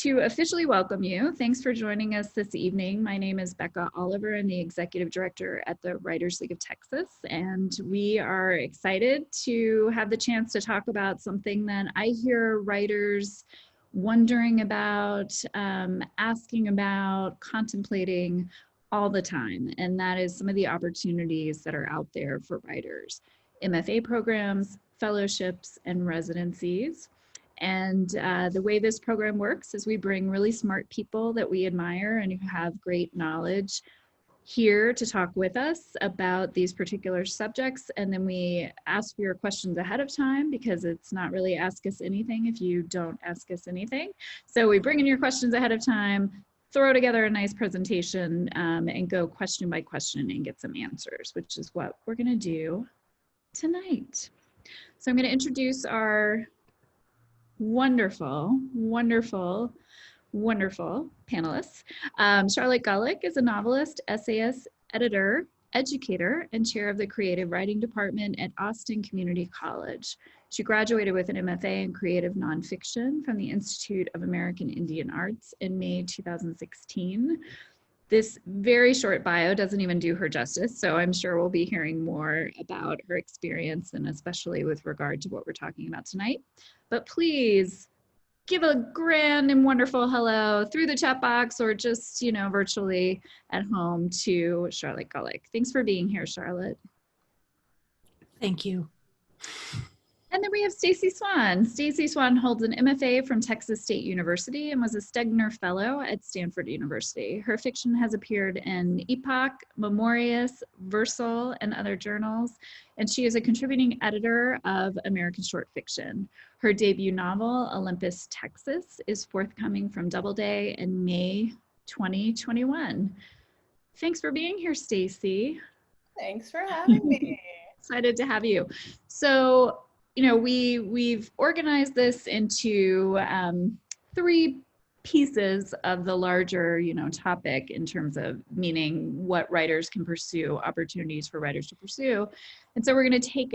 to officially welcome you. Thanks for joining us this evening. My name is Becka Oliver. I'm the Executive Director at the Writers League of Texas, and we are excited to have the chance to talk about something that I hear writers wondering about, asking about, contemplating all the time, and that is some of the opportunities that are out there for writers. MFA programs, fellowships, and residencies. And the way this program works is we bring really smart people that we admire and who have great knowledge here to talk with us about these particular subjects. And then we ask for your questions ahead of time, because it's not really ask us anything if you don't ask us anything. So we bring in your questions ahead of time, throw together a nice presentation, and go question by question and get some answers, which is what we're going to do tonight. So I'm going to introduce our wonderful panelists. Charlotte Gullick is a novelist, essayist, editor, educator, and chair of the creative writing department at Austin Community College. She graduated with an MFA in creative nonfiction from the Institute of American Indian Arts in May 2016. This very short bio doesn't even do her justice, so I'm sure we'll be hearing more about her experience, and especially with regard to what we're talking about tonight. But please give a grand and wonderful hello through the chat box or just, virtually at home to Charlotte Gullick. Thanks for being here, Charlotte. Thank you. And then we have Stacey Swann. Stacey Swann holds an MFA from Texas State University and was a Stegner Fellow at Stanford University. Her fiction has appeared in Epoch, Memorious, Versal, and other journals, and she is a contributing editor of American short fiction. Her debut novel, OLYMPUS, Texas, is forthcoming from Doubleday in May 2021. Thanks for being here, Stacey. Thanks for having me. Excited to have you. So, we've organized this into three pieces of the larger, topic in terms of meaning what writers can pursue, opportunities for writers to pursue. And so we're going to take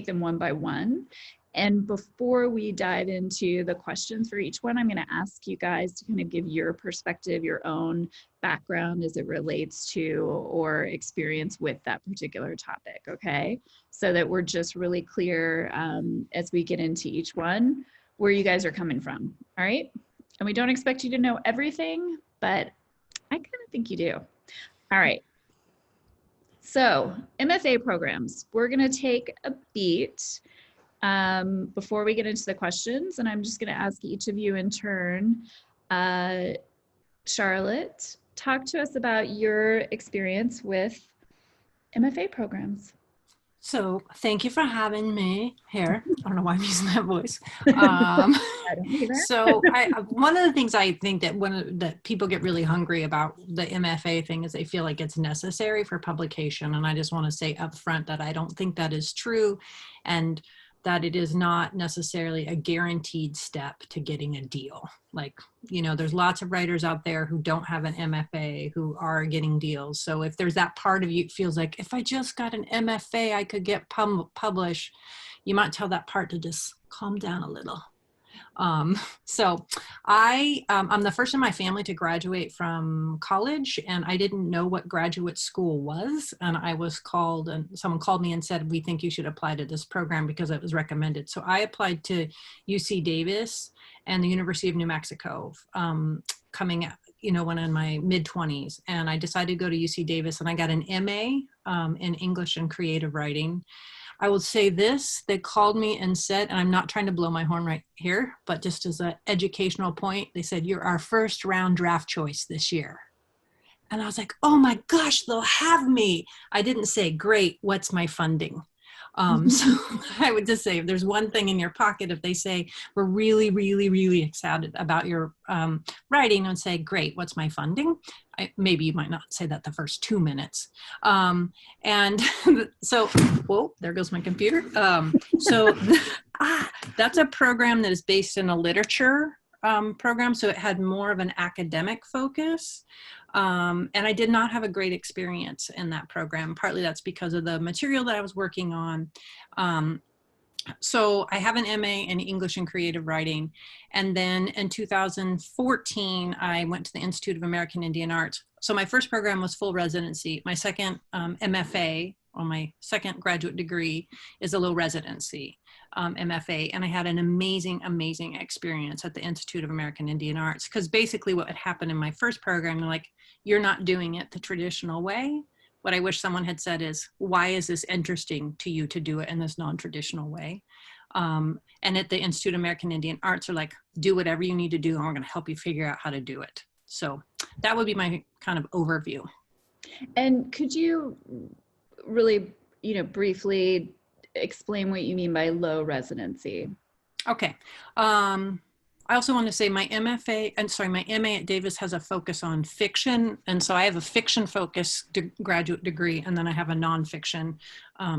them one by one. And before we dive into the questions for each one, I'm going to ask you guys to kind of give your perspective, your own background as it relates to or experience with that particular topic, okay? So that we're just really clear as we get into each one where you guys are coming from, all right? And we don't expect you to know everything, but I kind of think you do. All right. So MFA programs, we're going to take a beat before we get into the questions, and I'm just going to ask each of you in turn. Charlotte, talk to us about your experience with MFA programs. So thank you for having me here. I don't know why I'm using that voice. I don't either. So one of the things I think that people get really hungry about the MFA thing is they feel like it's necessary for publication. And I just want to say up front that I don't think that is true, and that it is not necessarily a guaranteed step to getting a deal. Like, there's lots of writers out there who don't have an MFA who are getting deals. So if there's that part of you that feels like, if I just got an MFA, I could get published, you might tell that part to just calm down a little. So I'm the first in my family to graduate from college, and I didn't know what graduate school was. And I was called, and someone called me and said, we think you should apply to this program because it was recommended. So I applied to UC Davis and the University of New Mexico, coming out, when in my mid-20s, and I decided to go to UC Davis, and I got an MA in English and creative writing. I will say this, they called me and said, and I'm not trying to blow my horn right here, but just as an educational point, they said, you're our first round draft choice this year. And I was like, oh my gosh, they'll have me. I didn't say, great, what's my funding? So I would just say, if there's one thing in your pocket, if they say, we're really, really, really excited about your writing, and say, great, what's my funding? Maybe you might not say that the first 2 minutes. And so, whoa, there goes my computer. That's a program that is based in a literature program. So it had more of an academic focus. And I did not have a great experience in that program. Partly that's because of the material that I was working on. So I have an MA in English and Creative Writing. And then in 2014, I went to the Institute of American Indian Arts. So my first program was full residency. My second MFA, or my second graduate degree, is a low residency MFA. And I had an amazing, amazing experience at the Institute of American Indian Arts, because basically what had happened in my first program, they're like, you're not doing it the traditional way. What I wish someone had said is, why is this interesting to you to do it in this non-traditional way? And at the Institute of American Indian Arts are like, do whatever you need to do, and we're going to help you figure out how to do it. So that would be my kind of overview. And could you really, briefly explain what you mean by low residency? Okay. I also want to say my MFA, my MA at Davis has a focus on fiction. And so I have a fiction focused graduate degree, and then I have a nonfiction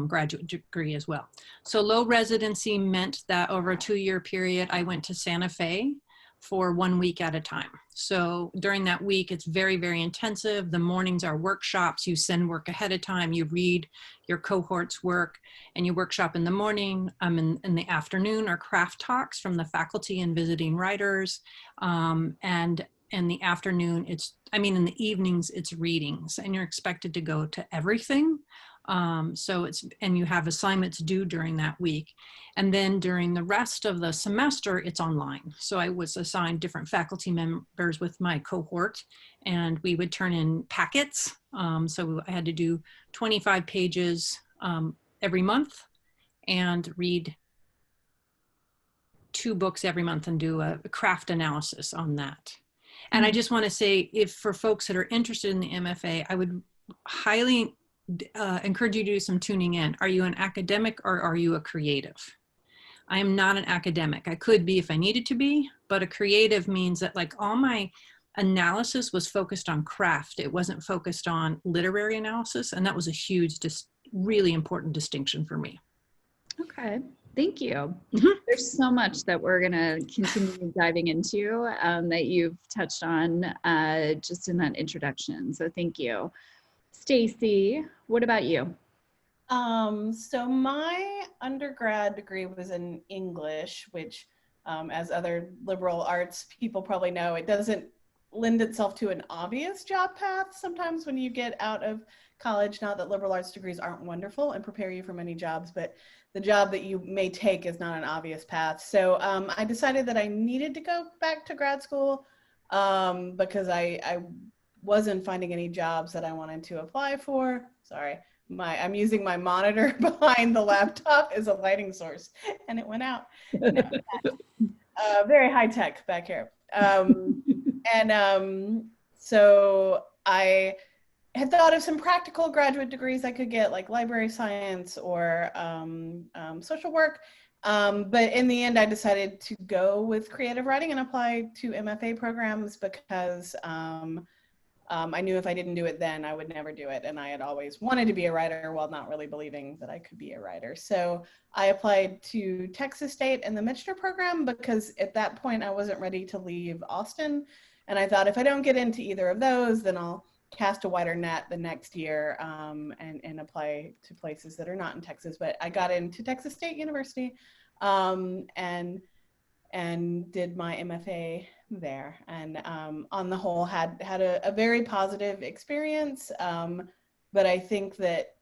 graduate degree as well. So low residency meant that over a 2-year period, I went to Santa Fe for 1 week at a time. So during that week, it's very, very intensive. The mornings are workshops. You send work ahead of time. You read your cohort's work, and you workshop in the morning. In the afternoon are craft talks from the faculty and visiting writers. And in the afternoon, in the evenings, it's readings, and you're expected to go to everything. And you have assignments due during that week. And then during the rest of the semester, it's online. So I was assigned different faculty members with my cohort, and we would turn in packets. So I had to do 25 pages every month and read 2 books every month and do a craft analysis on that. And I just want to say, if for folks that are interested in the MFA, I would highly encourage you to do some tuning in. Are you an academic or are you a creative? I am not an academic. I could be if I needed to be, but a creative means that like all my analysis was focused on craft. It wasn't focused on literary analysis. And that was a huge, really important distinction for me. Okay, thank you. Mm-hmm. There's so much that we're gonna continue diving into that you've touched on just in that introduction. So thank you. Stacey, what about you? So my undergrad degree was in English, which as other liberal arts people probably know, it doesn't lend itself to an obvious job path sometimes when you get out of college. Not that liberal arts degrees aren't wonderful and prepare you for many jobs, but the job that you may take is not an obvious path. So I decided that I needed to go back to grad school because I wasn't finding any jobs that I wanted to apply for. Sorry, I'm using my monitor behind the laptop as a lighting source, and it went out. No, very high tech back here. So I had thought of some practical graduate degrees I could get, like library science or social work. But in the end, I decided to go with creative writing and apply to MFA programs because I knew if I didn't do it then, I would never do it. And I had always wanted to be a writer while not really believing that I could be a writer. So I applied to Texas State and the Michener program because at that point I wasn't ready to leave Austin. And I thought if I don't get into either of those, then I'll cast a wider net the next year and apply to places that are not in Texas. But I got into Texas State University and did my MFA there, and on the whole had a very positive experience, but I think that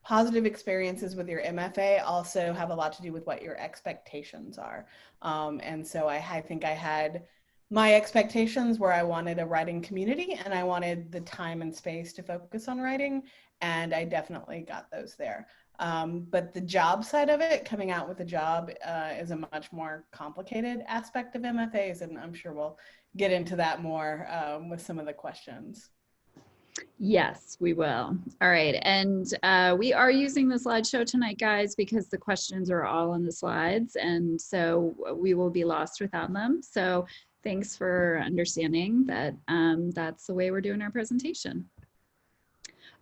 positive experiences with your MFA also have a lot to do with what your expectations are, and so I think I had my expectations where I wanted a writing community and I wanted the time and space to focus on writing, and I definitely got those there. But the job side of it, coming out with a job, is a much more complicated aspect of MFAs, and I'm sure we'll get into that more with some of the questions. Yes, we will. All right, and we are using the slideshow tonight, guys, because the questions are all on the slides, and so we will be lost without them. So thanks for understanding that that's the way we're doing our presentation.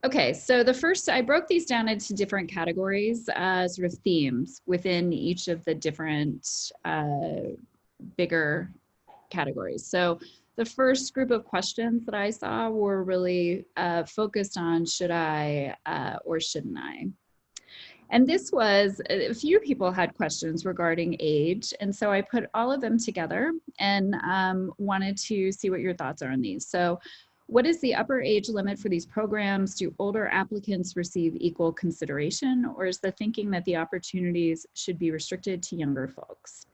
Okay, so the first, I broke these down into different categories, sort of themes within each of the different bigger categories. So the first group of questions that I saw were really focused on should I or shouldn't I? And this was, a few people had questions regarding age. And so I put all of them together and wanted to see what your thoughts are on these. So what is the upper age limit for these programs? Do older applicants receive equal consideration, or is the thinking that the opportunities should be restricted to younger folks?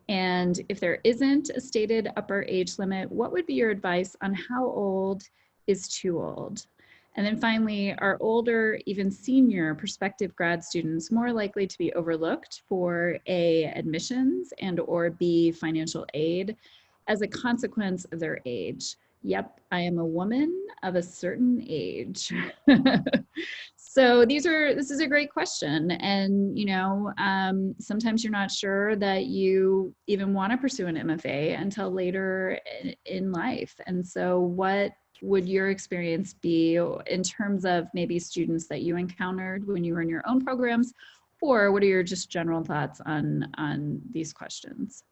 And if there isn't a stated upper age limit, what would be your advice on how old is too old? And then finally, are older, even senior prospective grad students more likely to be overlooked for A, admissions, and or B, financial aid as a consequence of their age? Yep, I am a woman of a certain age. So this is a great question. And, you know, sometimes you're not sure that you even want to pursue an MFA until later in life. And so what would your experience be in terms of maybe students that you encountered when you were in your own programs, or what are your just general thoughts on these questions?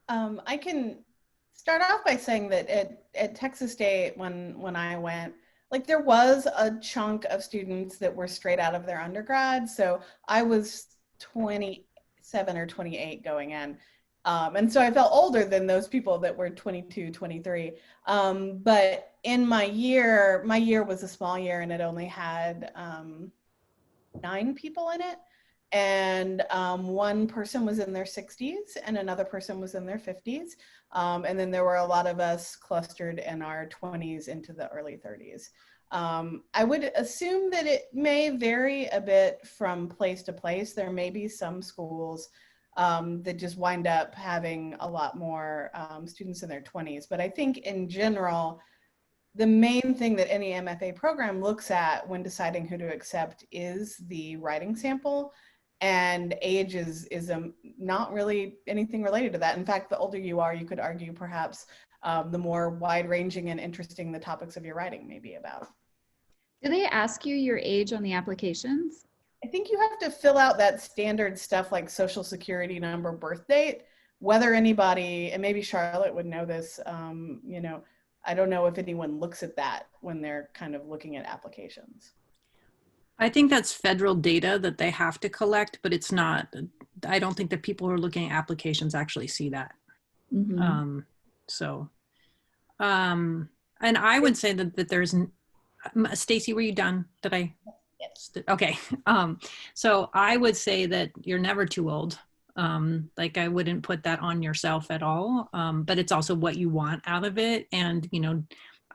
I can start off by saying that at Texas State, when I went, like there was a chunk of students that were straight out of their undergrad. So I was 27 or 28 going in. And so I felt older than those people that were 22, 23. But in my year was a small year and it only had 9 people in it. And one person was in their 60s and another person was in their 50s. And then there were a lot of us clustered in our 20s into the early 30s. I would assume that it may vary a bit from place to place. There may be some schools that just wind up having a lot more students in their 20s. But I think in general, the main thing that any MFA program looks at when deciding who to accept is the writing sample. And age is not really anything related to that. In fact, the older you are, you could argue perhaps the more wide-ranging and interesting the topics of your writing may be about. Do they ask you your age on the applications? I think you have to fill out that standard stuff like social security number, birth date, whether anybody, and maybe Charlotte would know this, you know, I don't know if anyone looks at that when they're kind of looking at applications. I think that's federal data that they have to collect, but it's not, I don't think that people who are looking at applications actually see that. Mm-hmm. And I would say that there's, Stacey, were you done? Did I? Yes. Okay. So I would say that you're never too old. Like I wouldn't put that on yourself at all. But it's also what you want out of it. And, you know,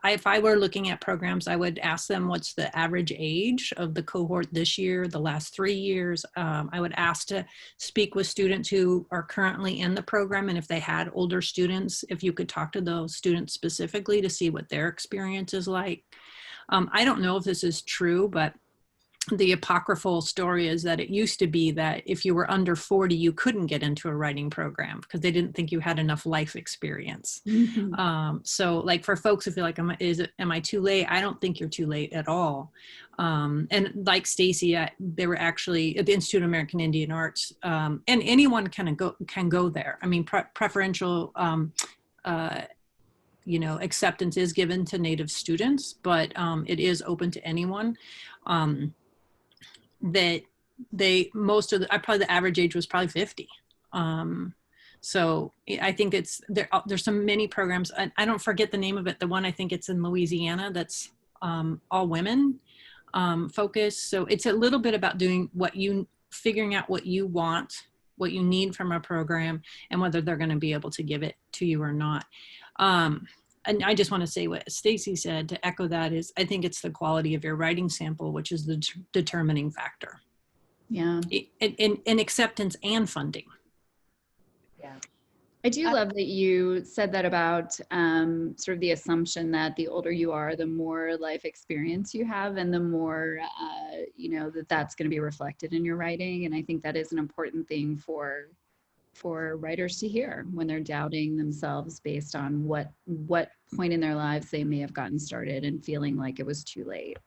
if I were looking at programs, I would ask them what's the average age of the cohort this year, the last 3 years. I would ask to speak with students who are currently in the program. And if they had older students, if you could talk to those students specifically to see what their experience is like. I don't know if this is true, but the apocryphal story is that it used to be that if you were under 40, you couldn't get into a writing program because they didn't think you had enough life experience. Mm-hmm. So like for folks who feel like, am I too late? I don't think you're too late at all. And like Stacey, they were actually at the Institute of American Indian Arts, and anyone can go there. I mean, preferential, you know, acceptance is given to Native students, but it is open to anyone. That most of probably the average age was probably 50. So I think there's so many programs. I don't forget the name of it. The one, I think it's in Louisiana, that's all women focused. So it's a little bit about figuring out what you want, what you need from a program, and whether they're going to be able to give it to you or not. And I just want to say what Stacey said to echo that is, I think it's the quality of your writing sample, which is the determining factor. Yeah. In acceptance and funding. Yeah. I do love that you said that about sort of the assumption that the older you are, the more life experience you have and the more, you know, that's going to be reflected in your writing. And I think that is an important thing for writers to hear when they're doubting themselves based on what point in their lives they may have gotten started and feeling like it was too late.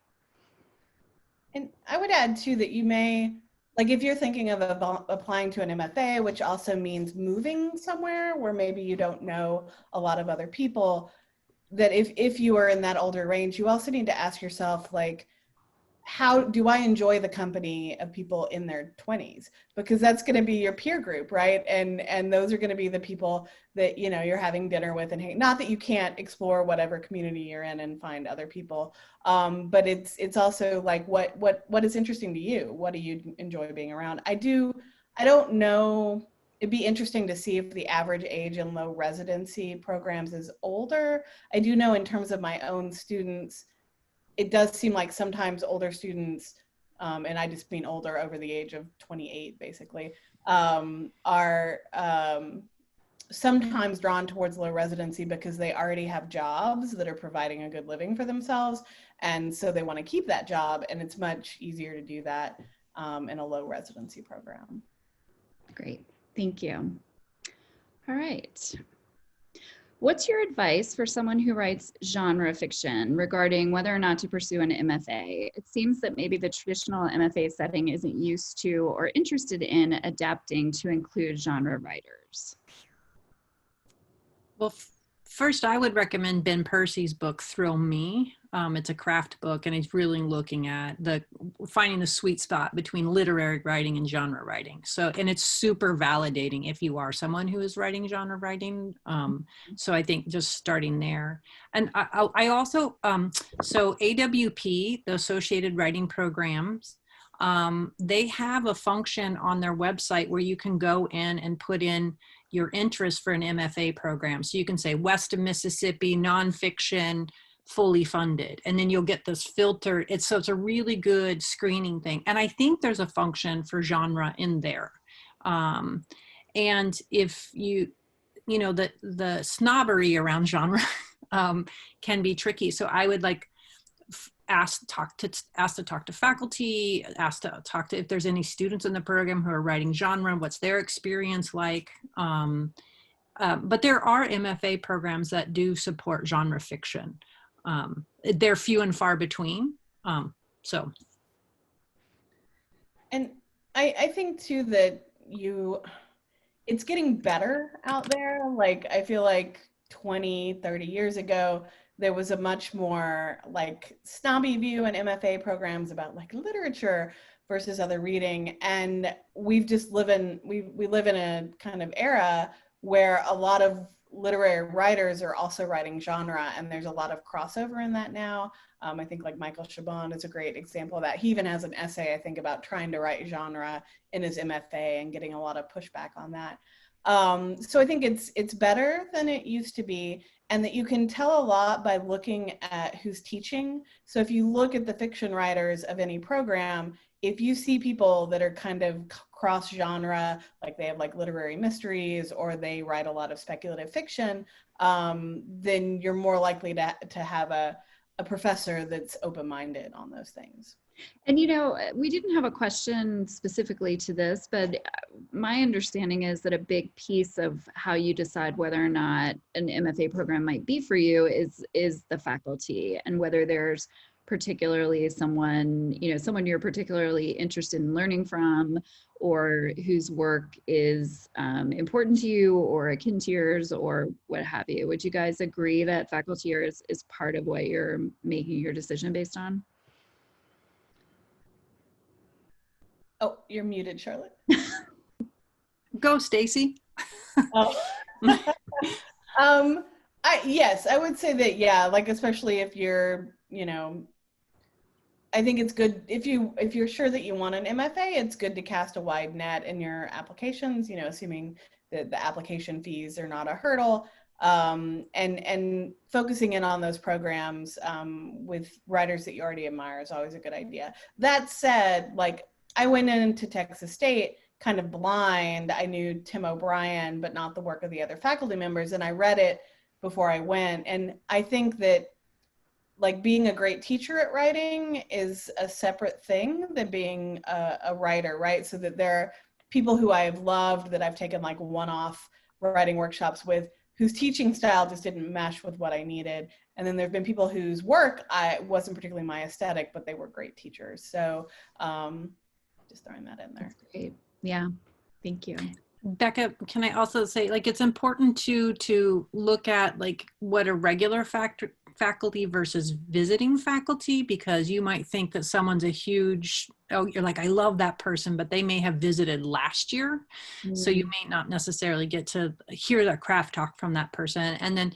And I would add too that you may, like if you're thinking of applying to an MFA, which also means moving somewhere where maybe you don't know a lot of other people, that if you are in that older range, you also need to ask yourself, like, how do I enjoy the company of people in their 20s? Because that's going to be your peer group, right? And those are going to be the people that, you know, you're having dinner with, and not that you can't explore whatever community you're in and find other people, but it's also like what is interesting to you? What do you enjoy being around? I don't know. It'd be interesting to see if the average age in low residency programs is older. I do know in terms of my own students, it does seem like sometimes older students, and I just mean older over the age of 28, basically, are sometimes drawn towards low residency because they already have jobs that are providing a good living for themselves. And so they want to keep that job, and it's much easier to do that in a low residency program. Great, thank you. All right. What's your advice for someone who writes genre fiction regarding whether or not to pursue an MFA? It seems that maybe the traditional MFA setting isn't used to or interested in adapting to include genre writers. Well, first, I would recommend Ben Percy's book, Thrill Me. It's a craft book, and he's really looking at finding the sweet spot between literary writing and genre writing. So, and it's super validating if you are someone who is writing genre writing. So I think just starting there. And I also, so AWP, the Associated Writing Programs, they have a function on their website where you can go in and put in your interest for an MFA program. So you can say West of Mississippi, nonfiction, fully funded, and then you'll get this filter. So it's a really good screening thing. And I think there's a function for genre in there. And if you know, the snobbery around genre can be tricky. So I would like ask to talk to faculty, ask to talk to if there's any students in the program who are writing genre, what's their experience like. But there are MFA programs that do support genre fiction. They're few and far between. So. And I think too that it's getting better out there. Like, I feel like 20, 30 years ago, there was a much more like snobby view in MFA programs about like literature versus other reading. And we live in a kind of era where a lot of literary writers are also writing genre, and there's a lot of crossover in that now. I think like Michael Chabon is a great example of that. He even has an essay, I think, about trying to write genre in his MFA and getting a lot of pushback on that. So I think it's better than it used to be, and that you can tell a lot by looking at who's teaching. So if you look at the fiction writers of any program, if you see people that are kind of cross genre, like they have like literary mysteries or they write a lot of speculative fiction, then you're more likely to have a professor that's open-minded on those things. And, you know, we didn't have a question specifically to this, but my understanding is that a big piece of how you decide whether or not an MFA program might be for you is the faculty, and whether there's particularly someone you're particularly interested in learning from, or whose work is important to you or akin to yours, or what have you. Would you guys agree that faculty is part of what you're making your decision based on? Oh, you're muted, Charlotte. Go, Stacey. Oh. Yes, I would say that, yeah, like especially if you're, you know, I think it's good if you're sure that you want an MFA, it's good to cast a wide net in your applications, you know, assuming that the application fees are not a hurdle, and focusing in on those programs with writers that you already admire is always a good idea. That said, like, I went into Texas State kind of blind. I knew Tim O'Brien, but not the work of the other faculty members, and I read it before I went. And I think that like being a great teacher at writing is a separate thing than being a writer, right? So that there are people who I have loved that I've taken like one-off writing workshops with, whose teaching style just didn't mesh with what I needed. And then there've been people whose work wasn't particularly my aesthetic, but they were great teachers. So just throwing that in there. That's great. Yeah, thank you. Becka, can I also say, like, it's important to look at like what a regular faculty versus visiting faculty, because you might think that someone's a huge, oh, you're like, I love that person, but they may have visited last year. So you may not necessarily get to hear the craft talk from that person. And then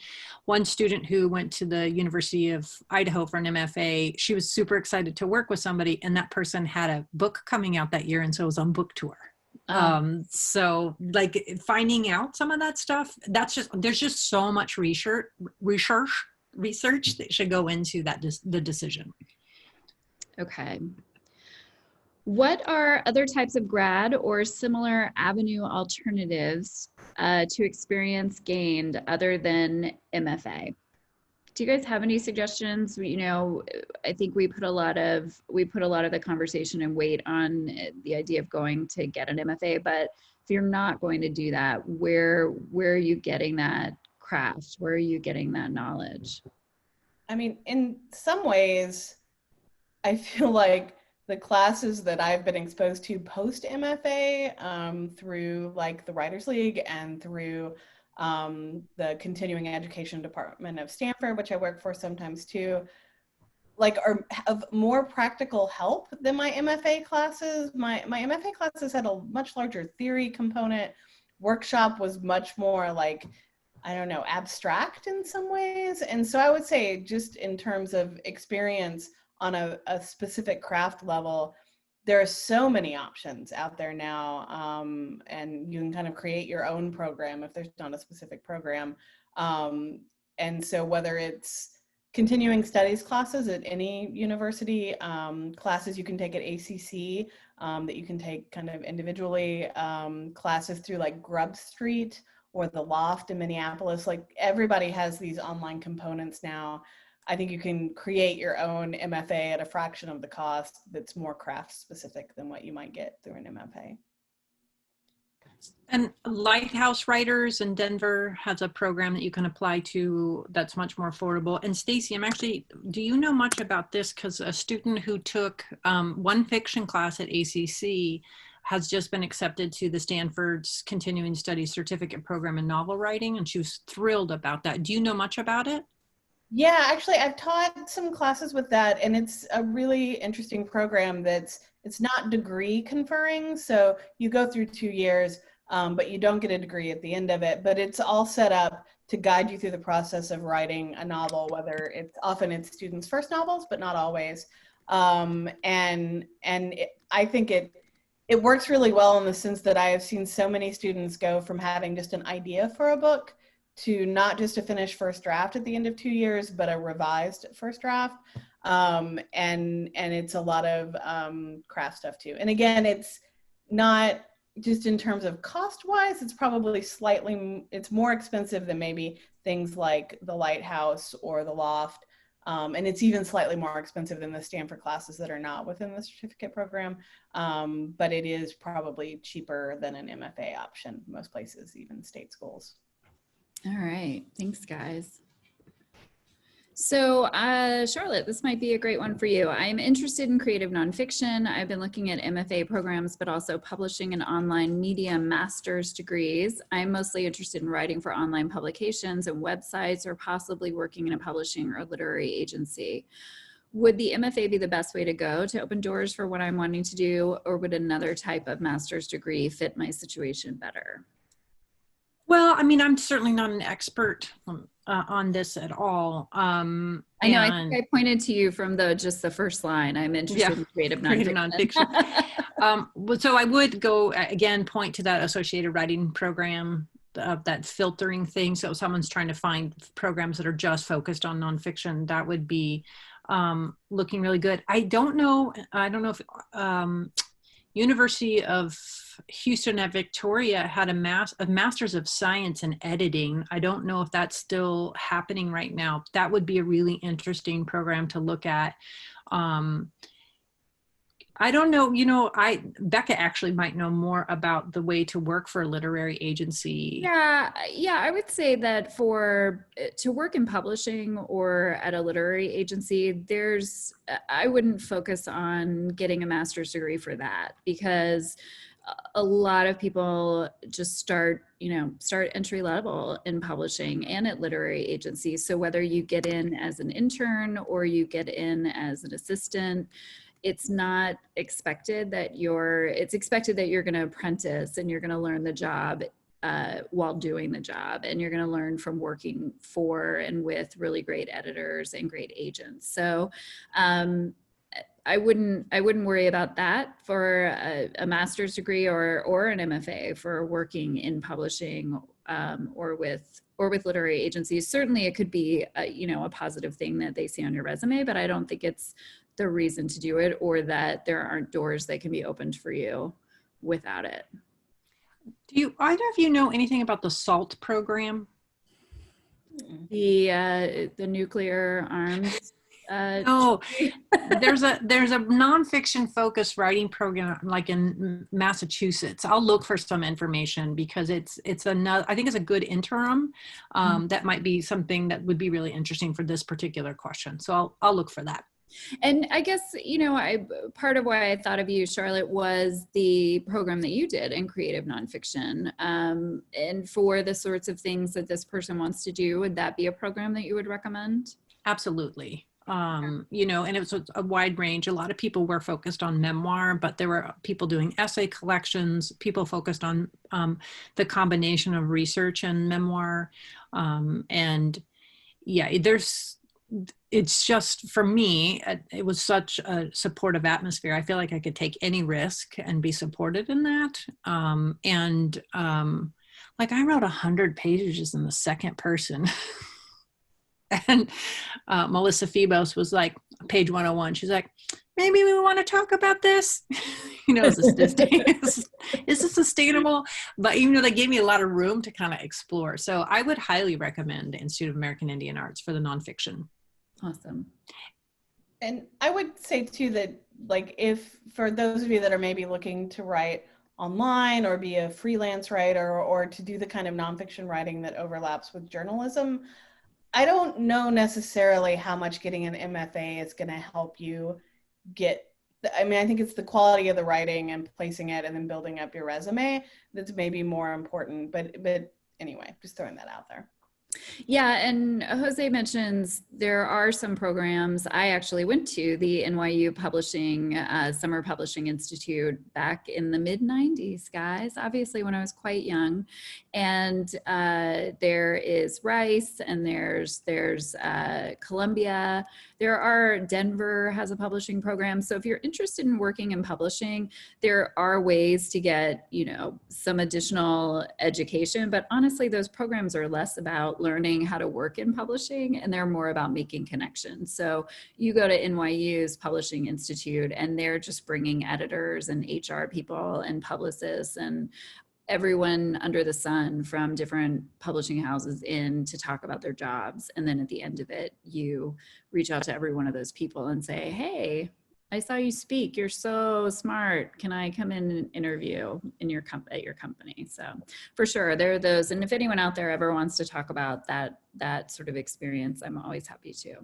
one student who went to the University of Idaho for an MFA, she was super excited to work with somebody, and that person had a book coming out that year, and so it was on book tour. So like finding out some of that stuff, that's just, there's just so much research that should go into that, the decision. Okay. What are other types of grad or similar avenue alternatives to experience gained other than MFA? Do you guys have any suggestions? You know, I think we put a lot of the conversation and weight on the idea of going to get an MFA, but if you're not going to do that, where are you getting that craft? Where are you getting that knowledge? I mean, in some ways, I feel like the classes that I've been exposed to post MFA through like the Writers League and through the continuing education department of Stanford, which I work for sometimes too, like are of more practical help than my MFA classes. My MFA classes had a much larger theory component. Workshop was much more like, I don't know, abstract in some ways. And so I would say just in terms of experience on a specific craft level, there are so many options out there now, and you can kind of create your own program if there's not a specific program. And so whether it's continuing studies classes at any university, classes you can take at ACC that you can take kind of individually, classes through like Grub Street or the Loft in Minneapolis, like everybody has these online components now. I think you can create your own MFA at a fraction of the cost that's more craft specific than what you might get through an MFA. And Lighthouse Writers in Denver has a program that you can apply to that's much more affordable. And Stacey, do you know much about this? Because a student who took one fiction class at ACC has just been accepted to the Stanford's Continuing Studies Certificate Program in Novel Writing, and she was thrilled about that. Do you know much about it? Yeah, actually, I've taught some classes with that, and it's a really interesting program it's not degree conferring. So you go through 2 years, but you don't get a degree at the end of it, but it's all set up to guide you through the process of writing a novel, whether often it's students' first novels, but not always. I think it works really well in the sense that I have seen so many students go from having just an idea for a book to not just a finished first draft at the end of 2 years, but a revised first draft. And it's a lot of craft stuff too. And again, it's not just in terms of cost wise, it's probably it's more expensive than maybe things like the Lighthouse or the Loft. And it's even slightly more expensive than the Stanford classes that are not within the certificate program. But it is probably cheaper than an MFA option, most places, even state schools. All right, thanks guys. So Charlotte, this might be a great one for you. I'm interested in creative nonfiction. I've been looking at MFA programs, but also publishing and online media master's degrees. I'm mostly interested in writing for online publications and websites, or possibly working in a publishing or literary agency. Would the MFA be the best way to go to open doors for what I'm wanting to do, or would another type of master's degree fit my situation better? Well, I mean, I'm certainly not an expert on this at all. I know, I think I pointed to you from just the first line. I'm interested in creative nonfiction. So I would go, again, point to that associated writing program, that filtering thing. So if someone's trying to find programs that are just focused on nonfiction, that would be looking really good. I don't know if University of Houston at Victoria had a master's of science in editing. I don't know if that's still happening right now. That would be a really interesting program to look at. I don't know, Becka actually might know more about the way to work for a literary agency. Yeah, I would say that to work in publishing or at a literary agency, I wouldn't focus on getting a master's degree for that, because a lot of people just start entry level in publishing and at literary agencies. So whether you get in as an intern or you get in as an assistant, it's not expected that it's expected that you're going to apprentice and you're going to learn the job while doing the job, and you're going to learn from working for and with really great editors and great agents. So I wouldn't worry about that for a master's degree or an MFA for working in publishing or with literary agencies. Certainly it could be a positive thing that they see on your resume, but I don't think it's the reason to do it, or that there aren't doors that can be opened for you without it. Do either of you know anything about the SALT program? The nuclear arms. No, there's a nonfiction focused writing program like in Massachusetts. I'll look for some information because it's another, I think it's a good interim. That might be something that would be really interesting for this particular question. So I'll look for that. And I guess, part of why I thought of you, Charlotte, was the program that you did in creative nonfiction. And for the sorts of things that this person wants to do, would that be a program that you would recommend? Absolutely. And it was a wide range. A lot of people were focused on memoir, but there were people doing essay collections, people focused on the combination of research and memoir. And yeah, it's just, for me, it was such a supportive atmosphere. I feel like I could take any risk and be supported in that. Like I wrote 100 pages in the second person. And Melissa Phoebos was like, page 101, she's like, maybe we want to talk about this. Is this sustainable? But even though they gave me a lot of room to kind of explore. So I would highly recommend the Institute of American Indian Arts for the nonfiction. Awesome. And I would say too that, like, if for those of you that are maybe looking to write online or be a freelance writer or to do the kind of nonfiction writing that overlaps with journalism, I don't know necessarily how much getting an MFA is going to help you get. I think it's the quality of the writing and placing it and then building up your resume that's maybe more important. But anyway, just throwing that out there. Yeah, and Jose mentions there are some programs. I actually went to the NYU Publishing Summer Publishing Institute back in the mid-90s, guys, obviously when I was quite young. And there is Rice, and there's Columbia. Denver has a publishing program. So if you're interested in working in publishing, there are ways to get, some additional education. But honestly, those programs are less about learning how to work in publishing, and they're more about making connections. So you go to NYU's Publishing Institute, and they're just bringing editors and HR people and publicists and everyone under the sun from different publishing houses in to talk about their jobs. And then at the end of it, you reach out to every one of those people and say, hey, I saw you speak. You're so smart. Can I come in and interview at your company? So for sure, there are those. And if anyone out there ever wants to talk about that sort of experience, I'm always happy to.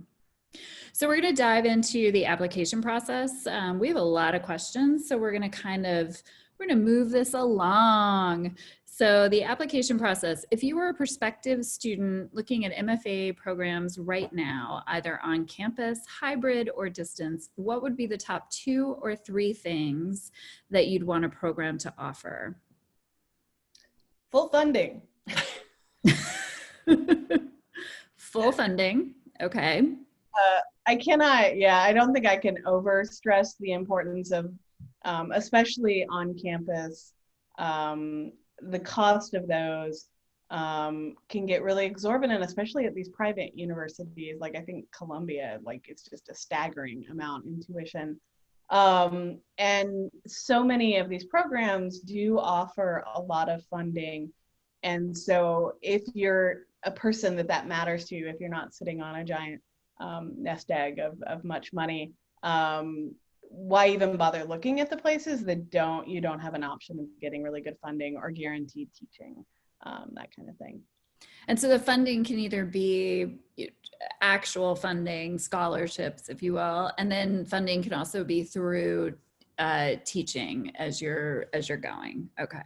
So we're going to dive into the application process. We have a lot of questions, so we're going to move this along. So the application process, if you were a prospective student looking at MFA programs right now, either on campus, hybrid, or distance, what would be the top 2 or 3 things that you'd want a program to offer? Full funding. Full funding, okay. I don't think I can overstress the importance of, especially on campus, the cost of those can get really exorbitant, especially at these private universities. Like I think Columbia, it's just a staggering amount in tuition. And so many of these programs do offer a lot of funding. And so if you're a person that matters to, if you're not sitting on a giant nest egg of much money, why even bother looking at the places that you don't have an option of getting really good funding or guaranteed teaching, that kind of thing. And so the funding can either be actual funding, scholarships, if you will, and then funding can also be through teaching as you're going. Okay.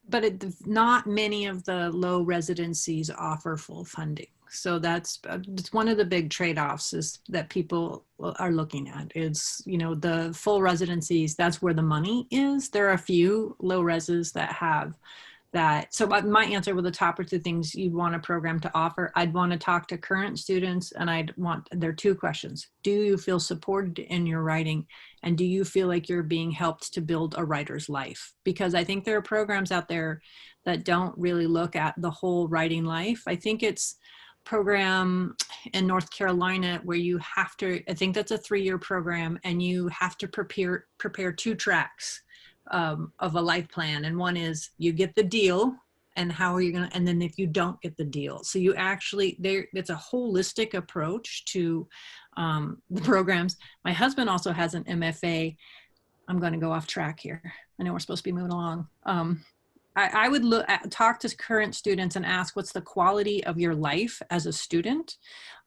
But not many of the low residencies offer full funding. So that's it's one of the big trade-offs is that people are looking at is, you know, the full residencies, that's where the money is. There are a few low reses that have that. So my answer with the top are two things you'd want a program to offer. I'd want to talk to current students, and there are two questions. Do you feel supported in your writing? And do you feel like you're being helped to build a writer's life? Because I think there are programs out there that don't really look at the whole writing life. I think it's program in North Carolina where you have to, I think that's a 3-year program, and you have to prepare 2 tracks of a life plan. And one is you get the deal, and how are you going to, and then if you don't get the deal. So you actually, it's a holistic approach to the programs. My husband also has an MFA. I'm going to go off track here. I know we're supposed to be moving along. I would talk to current students and ask, what's the quality of your life as a student?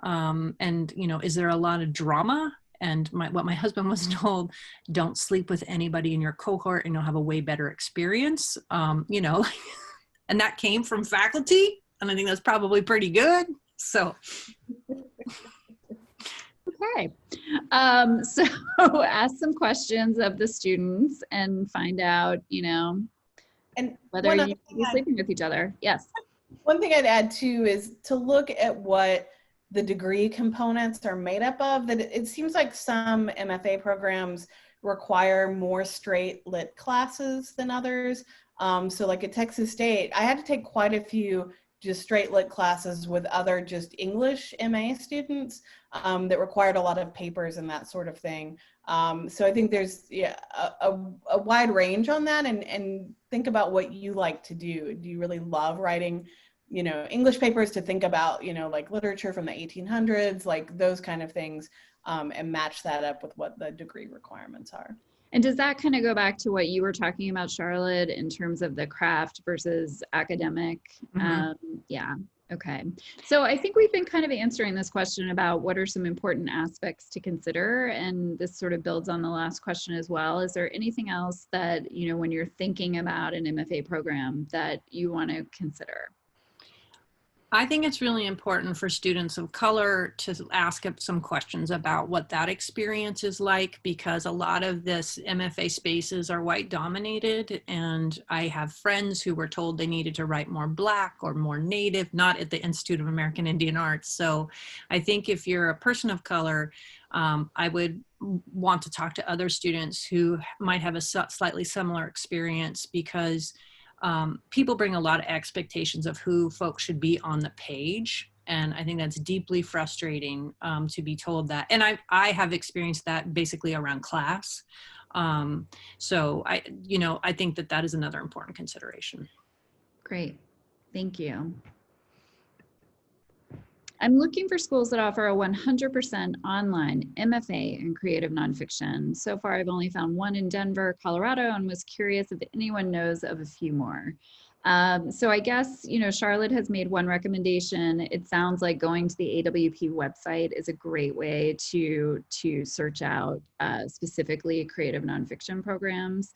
And, you know, is there a lot of drama? And what my husband was told, don't sleep with anybody in your cohort and you'll have a way better experience, you know, and that came from faculty. And I think that's probably pretty good. So. Okay. So ask some questions of the students and find out, you know, And whether you be sleeping with each other. Yes. One thing I'd add too is to look at what the degree components are made up of. That it seems like some MFA programs require more straight lit classes than others. So like at Texas State, I had to take quite a few just straight lit classes with other just English MA students that required a lot of papers and that sort of thing. So I think there's a wide range on that, and think about what you like to do. Do you really love writing, you know, English papers, to think about, you know, like literature from the 1800s, like those kind of things, and match that up with what the degree requirements are. And does that kind of go back to what you were talking about, Charlotte, in terms of the craft versus academic? Mm-hmm. Yeah. Okay. So I think we've been kind of answering this question about what are some important aspects to consider. And this sort of builds on the last question as well. Is there anything else that, you know, when you're thinking about an MFA program that you want to consider? I think it's really important for students of color to ask some questions about what that experience is like, because a lot of this MFA spaces are white dominated. And I have friends who were told they needed to write more Black or more Native, not at the Institute of American Indian Arts. So I think if you're a person of color, I would want to talk to other students who might have a slightly similar experience, because people bring a lot of expectations of who folks should be on the page. And I think that's deeply frustrating to be told that. And I have experienced that basically around class. So I think that is another important consideration. Great. Thank you. I'm looking for schools that offer a 100% online MFA in creative nonfiction. So far, I've only found one in Denver, Colorado, and was curious if anyone knows of a few more. So I guess, you know, Charlotte has made one recommendation. It sounds like going to the AWP website is a great way to search out specifically creative nonfiction programs.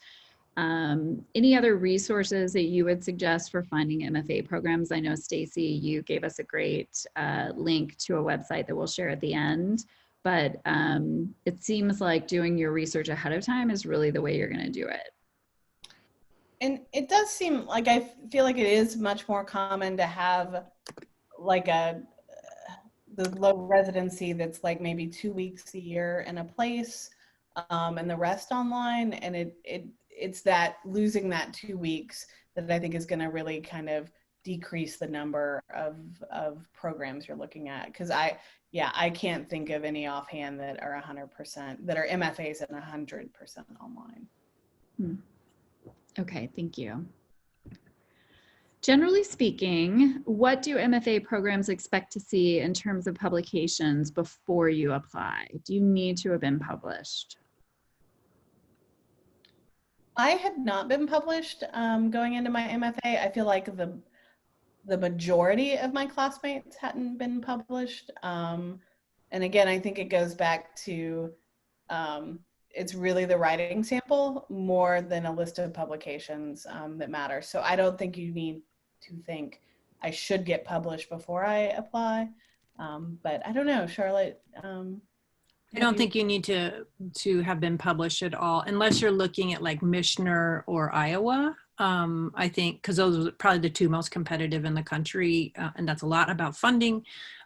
Any other resources that you would suggest for finding MFA programs? I know, Stacey, you gave us a great link to a website that we'll share at the end, but it seems like doing your research ahead of time is really the way you're going to do it. And it does seem like, I feel like it is much more common to have like the low residency that's like maybe 2 weeks a year in a place, and the rest online. And it's that losing that 2 weeks that I think is going to really kind of decrease the number of programs you're looking at. Because I can't think of any offhand that are 100%, that are MFAs at 100% online. Okay, thank you. Generally speaking, what do MFA programs expect to see in terms of publications before you apply? Do you need to have been published? I had not been published going into my MFA. I feel like the majority of my classmates hadn't been published. And again, I think it goes back to it's really the writing sample more than a list of publications that matter. So I don't think you need to think I should get published before I apply. But I don't know, Charlotte. I don't think you need to have been published at all, unless you're looking at like Michigan or Iowa. I think because those are probably the two most competitive in the country, and that's a lot about funding.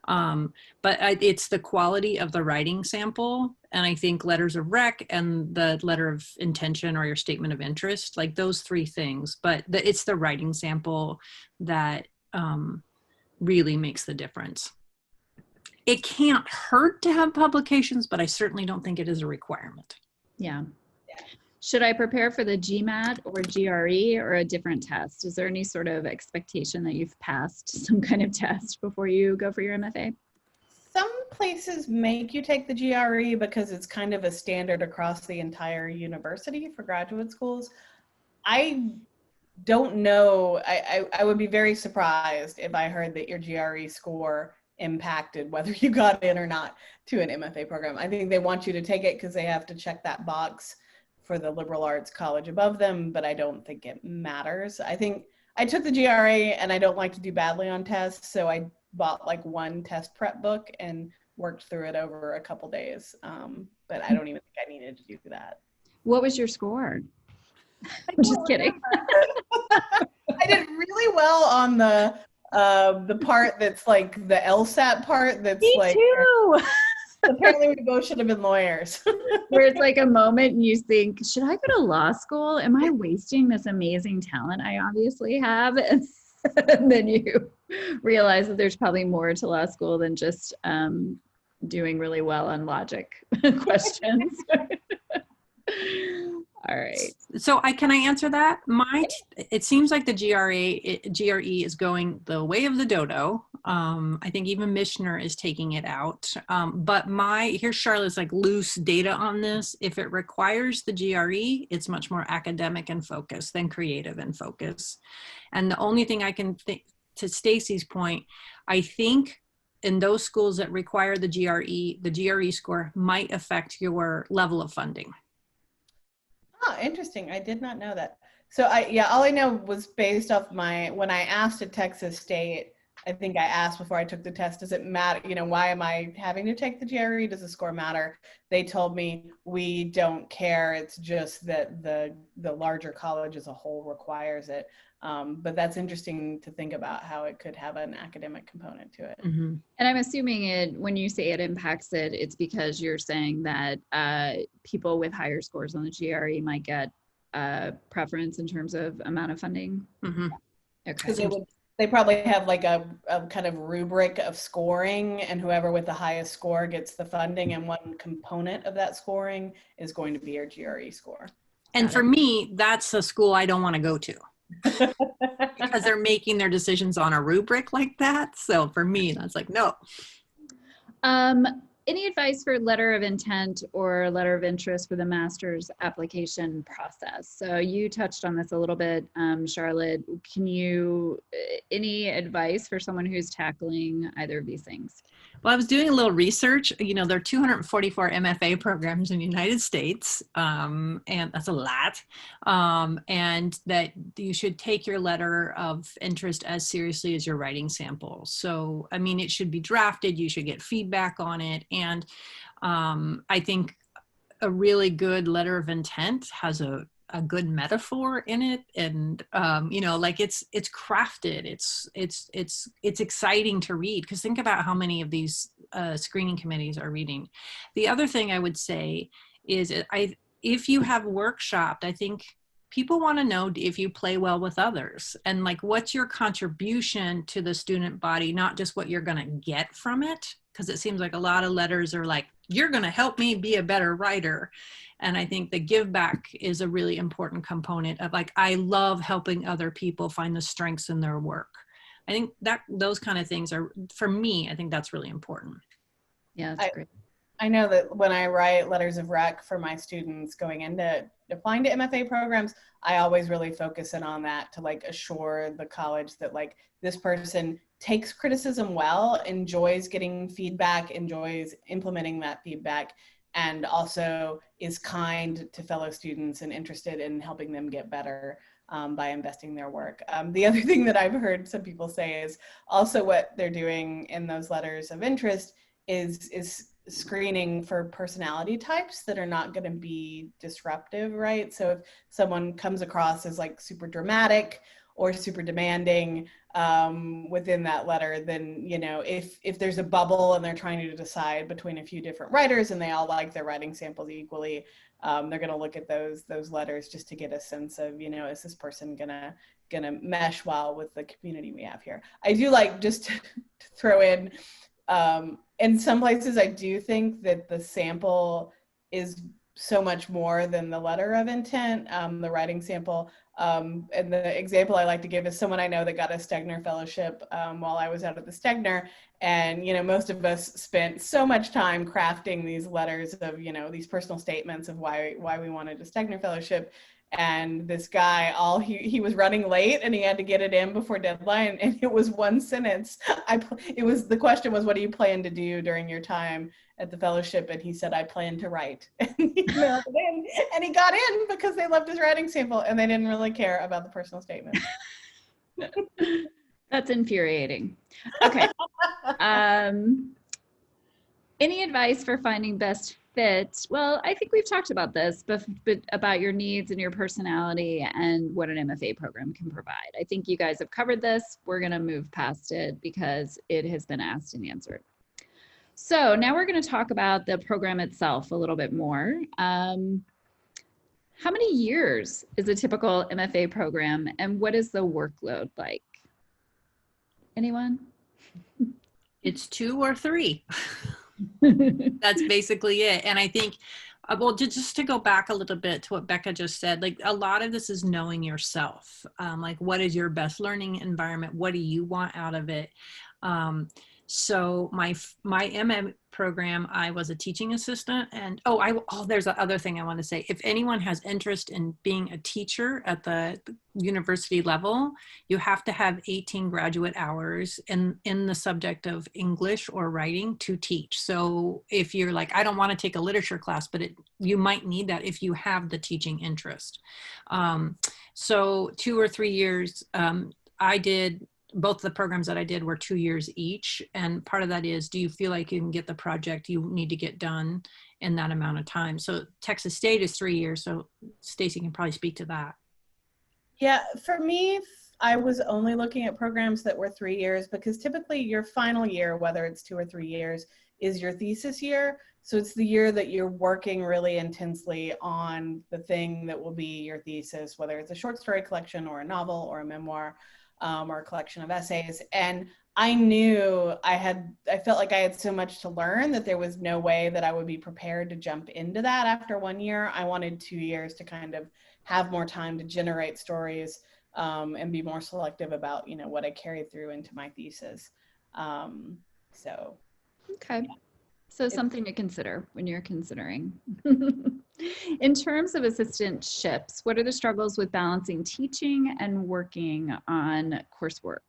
But it's the quality of the writing sample, and I think letters of rec and the letter of intention or your statement of interest, like those three things. But it's the writing sample that really makes the difference. It can't hurt to have publications, but I certainly don't think it is a requirement. Yeah. Should I prepare for the GMAT or GRE or a different test? Is there any sort of expectation that you've passed some kind of test before you go for your MFA? Some places make you take the GRE because it's kind of a standard across the entire university for graduate schools. I don't know. I would be very surprised if I heard that your GRE score impacted whether you got in or not to an MFA program. I think they want you to take it because they have to check that box for the liberal arts college above them, but I don't think it matters. I think I took the GRE and I don't like to do badly on tests, so I bought like one test prep book and worked through it over a couple days. But I don't even think I needed to do that. What was your score? I'm just kidding. I did really well on the part that's like the LSAT part. That's Me like too. apparently we both should have been lawyers. Where it's like a moment and you think, should I go to law school? Am I wasting this amazing talent I obviously have? And then you realize that there's probably more to law school than just doing really well on logic questions. All right. So can I answer that? It seems like the GRE is going the way of the dodo. I think even Michigan is taking it out. But here's Charlotte's like loose data on this. If it requires the GRE, it's much more academic and focused than creative and focus. And the only thing I can think, to Stacey's point, I think in those schools that require the GRE score might affect your level of funding. Oh, interesting. I did not know that. So all I know was based off when I asked at Texas State, I think I asked before I took the test, does it matter? Why am I having to take the GRE? Does the score matter? They told me, we don't care. It's just that the larger college as a whole requires it. But that's interesting to think about how it could have an academic component to it. Mm-hmm. And I'm assuming when you say it impacts it, it's because you're saying that people with higher scores on the GRE might get preference in terms of amount of funding. Mm-hmm. Okay. Because they probably have like a kind of rubric of scoring, and whoever with the highest score gets the funding, and one component of that scoring is going to be your GRE score. And for me, that's a school I don't want to go to. Because they're making their decisions on a rubric like that. So for me, that's like, no. Any advice for letter of intent or letter of interest for the master's application process? So you touched on this a little bit, Charlotte. Any advice for someone who's tackling either of these things? Well, I was doing a little research. There are 244 MFA programs in the United States, and that's a lot. And that you should take your letter of interest as seriously as your writing sample. So, it should be drafted. You should get feedback on it. And I think a really good letter of intent has a good metaphor in it, and like it's crafted, it's exciting to read, because think about how many of these screening committees are reading. The other thing I would say is if you have workshopped, I think people want to know if you play well with others, and like what's your contribution to the student body, not just what you're going to get from it, because it seems like a lot of letters are like, you're going to help me be a better writer. And I think the give back is a really important component of like, I love helping other people find the strengths in their work. I think that those kind of things are, for me, I think that's really important. Yeah, that's great. I know that when I write letters of rec for my students going into applying to MFA programs, I always really focus in on that to like assure the college that like this person takes criticism well, enjoys getting feedback, enjoys implementing that feedback, and also is kind to fellow students and interested in helping them get better by investing their work. The other thing that I've heard some people say is also what they're doing in those letters of interest is screening for personality types that are not going to be disruptive, right? So if someone comes across as like super dramatic or super demanding within that letter, then, you know, if there's a bubble and they're trying to decide between a few different writers and they all like their writing samples equally, they're going to look at those letters just to get a sense of, you know, is this person gonna mesh well with the community we have here. I do like just to throw in some places I do think that the sample is so much more than the letter of intent, the writing sample. And the example I like to give is someone I know that got a Stegner Fellowship while I was out at the Stegner. And, you know, most of us spent so much time crafting these letters of, you know, these personal statements of why we wanted a Stegner Fellowship. And this guy, he was running late and he had to get it in before deadline. And it was one sentence. The question was, what do you plan to do during your time at the fellowship? And he said, I plan to write. And he mailed it in, and he got in because they loved his writing sample and they didn't really care about the personal statement. That's infuriating. Okay. Any advice for finding best fit? Well, I think we've talked about this, but about your needs and your personality and what an MFA program can provide. I think you guys have covered this. We're going to move past it because it has been asked and answered. So now we're going to talk about the program itself a little bit more. How many years is a typical MFA program, and what is the workload like? Anyone? It's 2 or 3. That's basically it. And I think, well, just to go back a little bit to what Becka just said, like a lot of this is knowing yourself. Like, what is your best learning environment? What do you want out of it? So my MA program, I was a teaching assistant, and there's the other thing I want to say. If anyone has interest in being a teacher at the university level, you have to have 18 graduate hours in the subject of English or writing to teach. So if you're like, I don't want to take a literature class, but you might need that if you have the teaching interest. So 2 or 3 years, I did. Both the programs that I did were 2 years each. And part of that is, do you feel like you can get the project you need to get done in that amount of time? So Texas State is 3 years. So Stacey can probably speak to that. Yeah, for me, I was only looking at programs that were 3 years because typically your final year, whether it's 2 or 3 years, is your thesis year. So it's the year that you're working really intensely on the thing that will be your thesis, whether it's a short story collection or a novel or a memoir. Or a collection of essays. And I knew I felt like I had so much to learn that there was no way that I would be prepared to jump into that after 1 year. I wanted 2 years to kind of have more time to generate stories and be more selective about, you know, what I carried through into my thesis. So. Okay. So something to consider when you're considering. In terms of assistantships, what are the struggles with balancing teaching and working on coursework?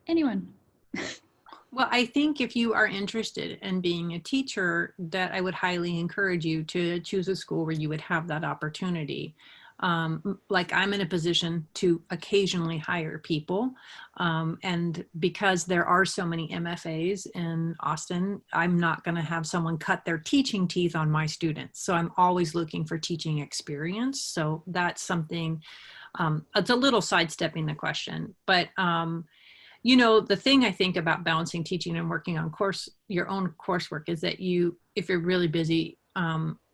Anyone? Well, I think if you are interested in being a teacher, that I would highly encourage you to choose a school where you would have that opportunity. Like I'm in a position to occasionally hire people. And because there are so many MFAs in Austin, I'm not going to have someone cut their teaching teeth on my students. So I'm always looking for teaching experience. So that's something, it's a little sidestepping the question, but you know, the thing I think about balancing teaching and working on your own coursework is that if you're really busy,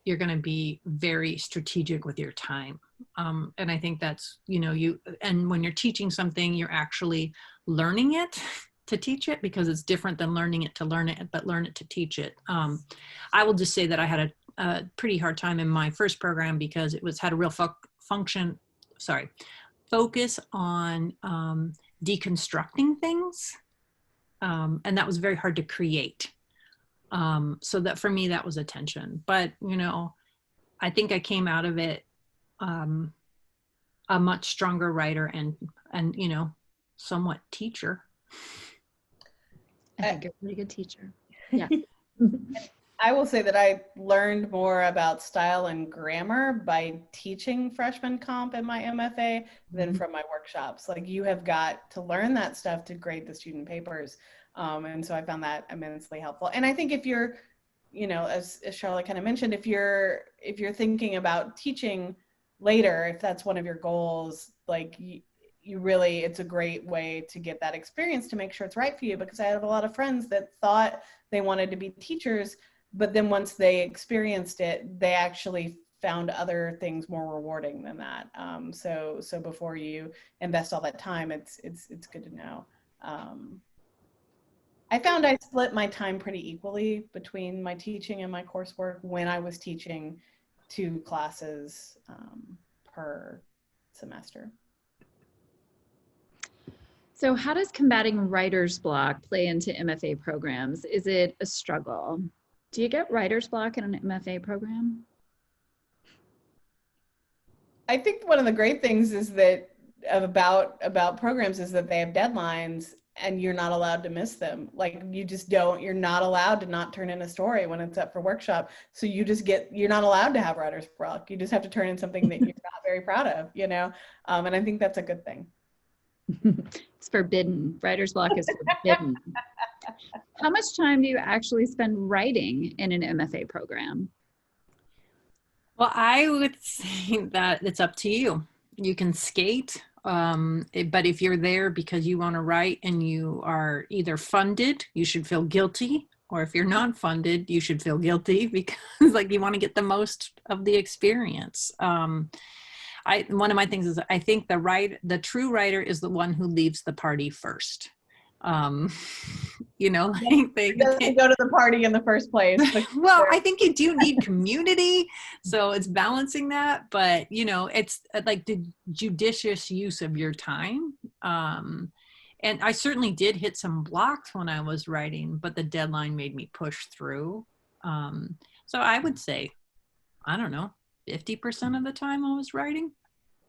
you're going to be very strategic with your time. And I think that's, you know, and when you're teaching something, you're actually learning it to teach it, because it's different than learning it to learn it, but learn it to teach it. I will just say that I had a pretty hard time in my first program because it had a real focus on deconstructing things. And that was very hard to create. So that for me, that was a tension. But, you know, I think I came out of it a much stronger writer and you know, somewhat teacher. I think you're a really good teacher. Yeah. I will say that I learned more about style and grammar by teaching freshman comp in my MFA than from my workshops. Like, you have got to learn that stuff to grade the student papers. And so I found that immensely helpful. And I think if you're, you know, as Charlotte kind of mentioned, if you're thinking about teaching later, if that's one of your goals, like, you really, it's a great way to get that experience to make sure it's right for you. Because I have a lot of friends that thought they wanted to be teachers, but then once they experienced it, they actually found other things more rewarding than that. So before you invest all that time, it's good to know. I found I split my time pretty equally between my teaching and my coursework when I was teaching 2 classes per semester. So how does combating writer's block play into MFA programs? Is it a struggle? Do you get writer's block in an MFA program? I think one of the great things is that about programs is that they have deadlines and you're not allowed to miss them. Like, you're not allowed to not turn in a story when it's up for workshop. So you're not allowed to have writer's block. You just have to turn in something that you're not very proud of, you know? And I think that's a good thing. It's forbidden. Writer's block is forbidden. How much time do you actually spend writing in an MFA program? Well, I would say that it's up to you. You can skate, but if you're there because you want to write and you are either funded, you should feel guilty. Or if you're not funded, you should feel guilty because like you want to get the most of the experience. One of my things is I think the true writer is the one who leaves the party first. You know, like they doesn't go to the party in the first place. Well, I think you do need community, so it's balancing that. But you know, it's like the judicious use of your time. And I certainly did hit some blocks when I was writing, but the deadline made me push through. So I would say, I don't know, 50% of the time I was writing.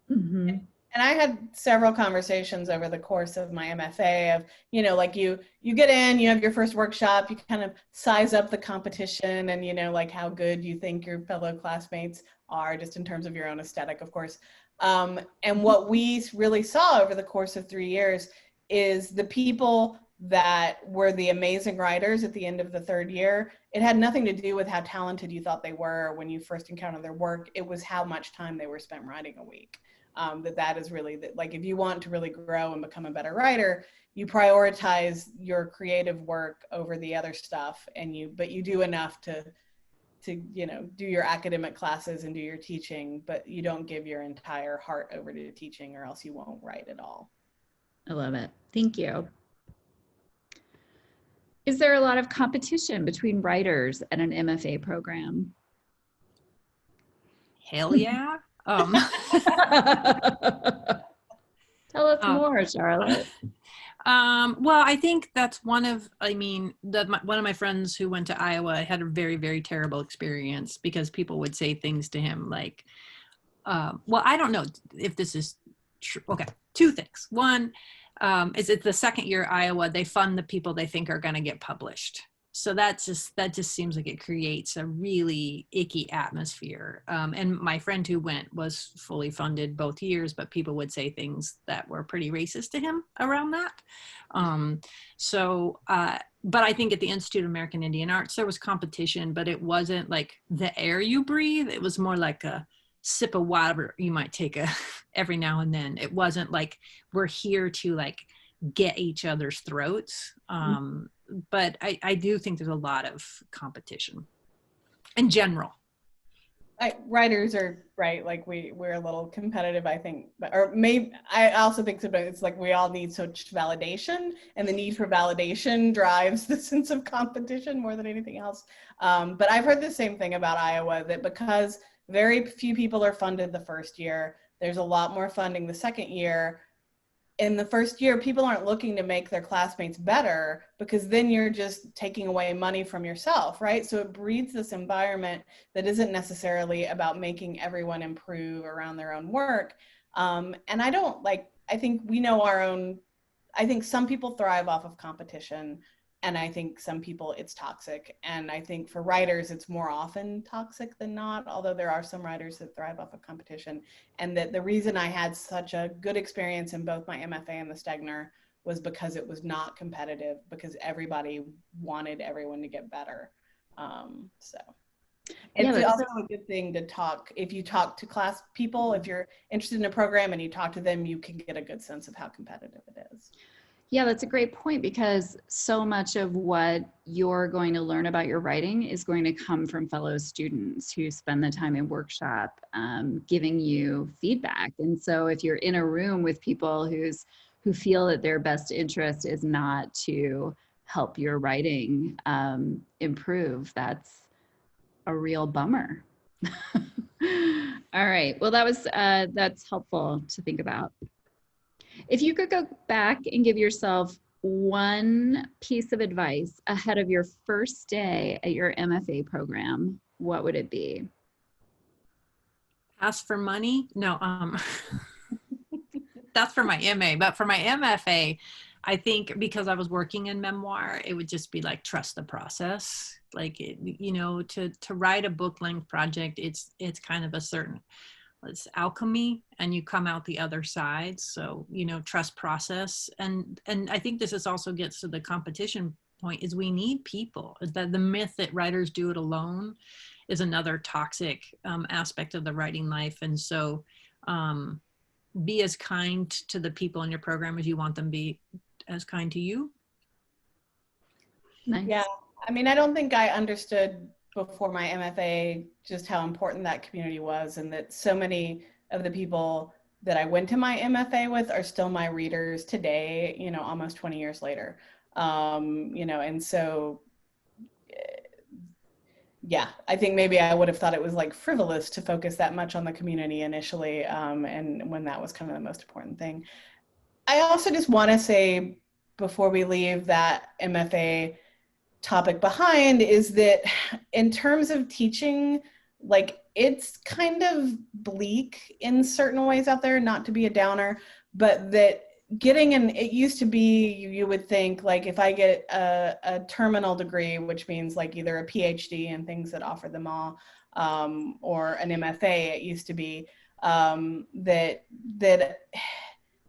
Mm-hmm. And I had several conversations over the course of my MFA of, you know, like you get in, you have your first workshop, you kind of size up the competition and, you know, like how good you think your fellow classmates are just in terms of your own aesthetic, of course. And what we really saw over the course of 3 years is the people that were the amazing writers at the end of the 3rd year, it had nothing to do with how talented you thought they were when you first encountered their work. It was how much time they were spent writing a week. That is really like, if you want to really grow and become a better writer, you prioritize your creative work over the other stuff, but you do enough to you know, do your academic classes and do your teaching, but you don't give your entire heart over to teaching, or else you won't write at all. I love it. Thank you. Is there a lot of competition between writers at an MFA program? Hell yeah. Tell us more, Charlotte. Well, I think that's one of my friends who went to Iowa had a very, very terrible experience because people would say things to him like, well, I don't know if this is true. Okay, 2 things. One, is it's the 2nd year Iowa, they fund the people they think are going to get published. So that just seems like it creates a really icky atmosphere. And my friend who went was fully funded both years, but people would say things that were pretty racist to him around that. But I think at the Institute of American Indian Arts, there was competition, but it wasn't like the air you breathe. It was more like a sip of water you might take every now and then. It wasn't like we're here to like get each other's throats. But I do think there's a lot of competition in general. Writers are right, like we're a little competitive, I think, or maybe I also think sometimes it's like we all need such validation, and the need for validation drives the sense of competition more than anything else. But I've heard the same thing about Iowa, that because very few people are funded the 1st year, there's a lot more funding the 2nd year. In the 1st year, people aren't looking to make their classmates better, because then you're just taking away money from yourself, right? So it breeds this environment that isn't necessarily about making everyone improve around their own work. And I think we know our own, I think some people thrive off of competition, And I think some people it's toxic. And I think for writers, it's more often toxic than not, although there are some writers that thrive off of competition. And that the reason I had such a good experience in both my MFA and the Stegner was because it was not competitive, because everybody wanted everyone to get better. So it's also a good thing to talk. If you talk to class people, if you're interested in a program and you talk to them, you can get a good sense of how competitive it is. Yeah, that's a great point, because so much of what you're going to learn about your writing is going to come from fellow students who spend the time in workshop giving you feedback. And so if you're in a room with people who feel that their best interest is not to help your writing improve, that's a real bummer. All right, well, that's helpful to think about. If you could go back and give yourself one piece of advice ahead of your first day at your MFA program, what would it be? Ask for money? No, that's for my MA, but for my MFA, I think because I was working in memoir, it would just be like, trust the process. Like, you know, to write a book length project, it's kind of a certain, it's alchemy, and you come out the other side. So, you know, trust process. And I think this also gets to the competition point, is we need people. The myth that writers do it alone is another toxic aspect of the writing life. And so be as kind to the people in your program as you want them to be as kind to you. Nice. Yeah, I mean, I don't think I understood before my MFA just how important that community was, and that so many of the people that I went to my MFA with are still my readers today, you know, almost 20 years later. You know, and so, yeah, I think maybe I would have thought it was like frivolous to focus that much on the community initially, and when that was kind of the most important thing. I also just want to say, before we leave that MFA topic behind, is that in terms of teaching, like, it's kind of bleak in certain ways out there, not to be a downer, but that it used to be, you would think, like, if I get a terminal degree, which means like either a PhD and things that offer them all, or an MFA, it used to be,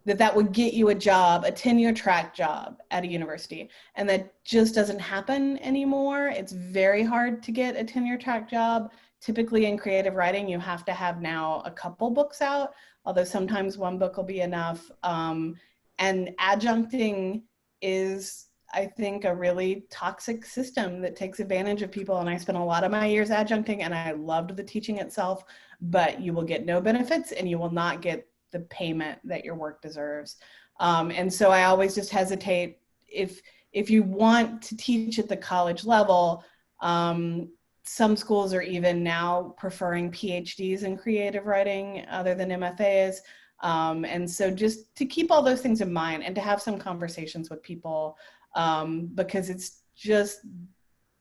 that would get you a job, a tenure track job at a university. And that just doesn't happen anymore. It's very hard to get a tenure track job. Typically in creative writing, you have to have now a couple books out, although sometimes one book will be enough. And adjuncting is, I think, a really toxic system that takes advantage of people. And I spent a lot of my years adjuncting, and I loved the teaching itself, but you will get no benefits and you will not get the payment that your work deserves. And so I always just hesitate, if you want to teach at the college level, some schools are even now preferring PhDs in creative writing other than MFAs. And so just to keep all those things in mind and to have some conversations with people, because it's just,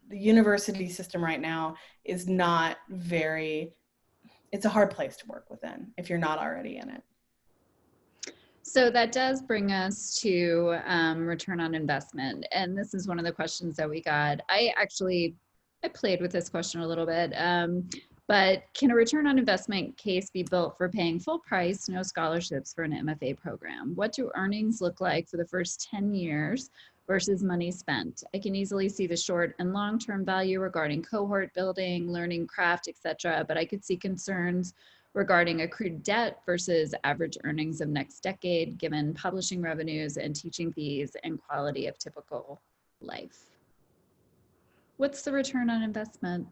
the university system right now is not it's a hard place to work within if you're not already in it. So that does bring us to return on investment. And this is one of the questions that we got. I played with this question a little bit, but can a return on investment case be built for paying full price, no scholarships for an MFA program? What do earnings look like for the first 10 years versus money spent? I can easily see the short and long-term value regarding cohort building, learning craft, etc., but I could see concerns regarding accrued debt versus average earnings of next decade, given publishing revenues and teaching fees and quality of typical life. What's the return on investment?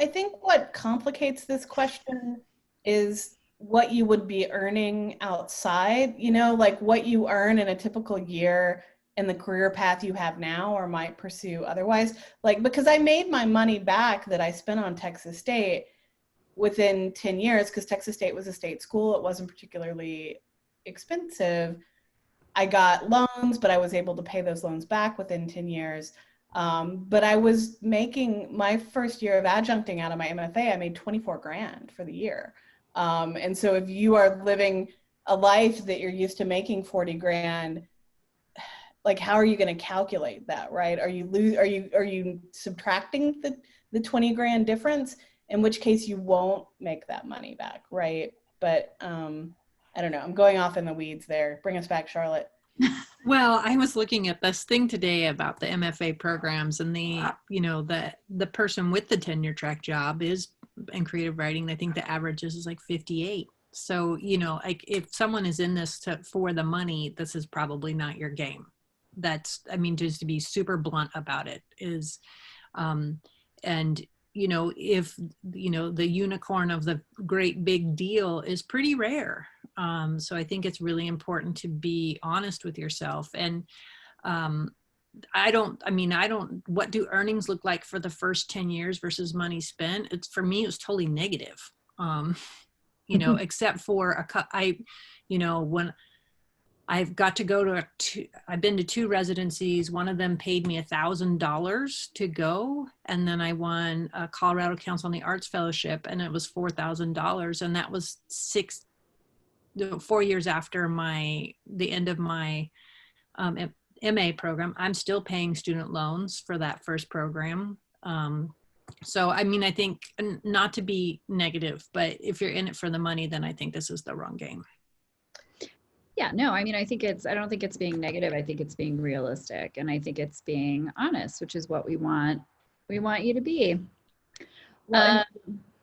I think what complicates this question is what you would be earning outside, you know, like what you earn in a typical year in the career path you have now or might pursue otherwise. Like, because I made my money back that I spent on Texas State within 10 years, because Texas State was a state school. It wasn't particularly expensive. I got loans, but I was able to pay those loans back within 10 years. But I was making, my first year of adjuncting out of my MFA, I made 24 grand for the year. And so if you are living a life that you're used to making 40 grand, like, how are you going to calculate that, right? Are you subtracting the 20 grand difference, in which case you won't make that money back, right? But I don't know, I'm going off in the weeds there. Bring us back, Charlotte. Well, I was looking at this thing today about the MFA programs, and the person with the tenure track job is in creative writing. I think the average is like 58. So, like if someone is in this for the money, this is probably not your game. That's, I mean, just to be super blunt about it is, and if the unicorn of the great big deal is pretty rare. So I think it's really important to be honest with yourself. And what do earnings look like for the first 10 years versus money spent? For me, it was totally negative. Except for when I've got to go to I've been to 2 residencies. One of them paid me $1,000 to go. And then I won a Colorado Council on the Arts Fellowship, and it was $4,000. And that was 4 years after the end of my MA program. I'm still paying student loans for that first program. So, I mean, I think, not to be negative, but if you're in it for the money, then I think this is the wrong game. Yeah, no, I mean, I don't think it's being negative. I think it's being realistic, and I think it's being honest, which is what we want you to be. Well,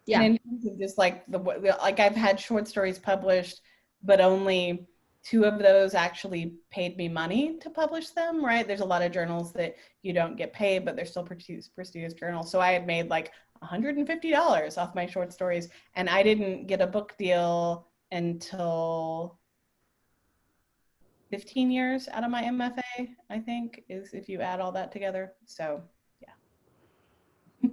yeah. And in terms of just like I've had short stories published, but only 2 of those actually paid me money to publish them, right? There's a lot of journals that you don't get paid, but they're still prestigious journals. So I had made like $150 off my short stories, and I didn't get a book deal until 15 years out of my MFA, I think, is if you add all that together. So, yeah.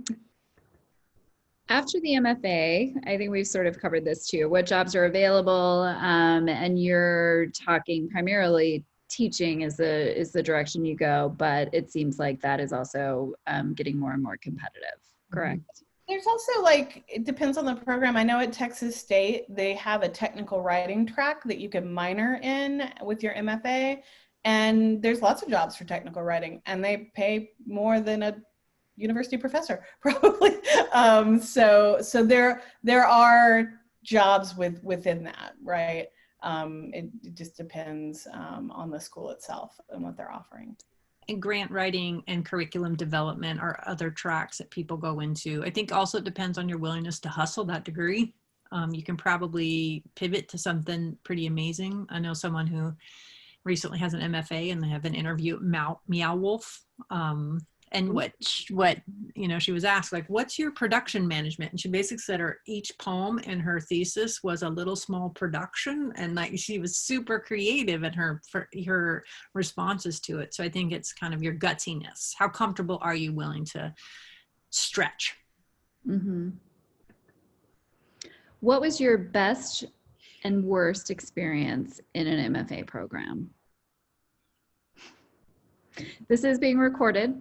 After the MFA, I think we've sort of covered this too. What jobs are available? And you're talking primarily teaching is the direction you go, but it seems like that is also getting more and more competitive, correct? There's also, like, it depends on the program. I know at Texas State, they have a technical writing track that you can minor in with your MFA. And there's lots of jobs for technical writing, and they pay more than a university professor, probably. So there are jobs within that, right? It just depends on the school itself and what they're offering. And grant writing and curriculum development are other tracks that people go into. I think also it depends on your willingness to hustle that degree. You can probably pivot to something pretty amazing. I know someone who recently has an MFA, and they have an interview at Meow Wolf. And what she was asked, like, what's your production management? And she basically said each poem in her thesis was a little small production, and like she was super creative in her responses to it. So I think it's kind of your gutsiness. How comfortable are you willing to stretch? Mm-hmm. What was your best and worst experience in an MFA program? This is being recorded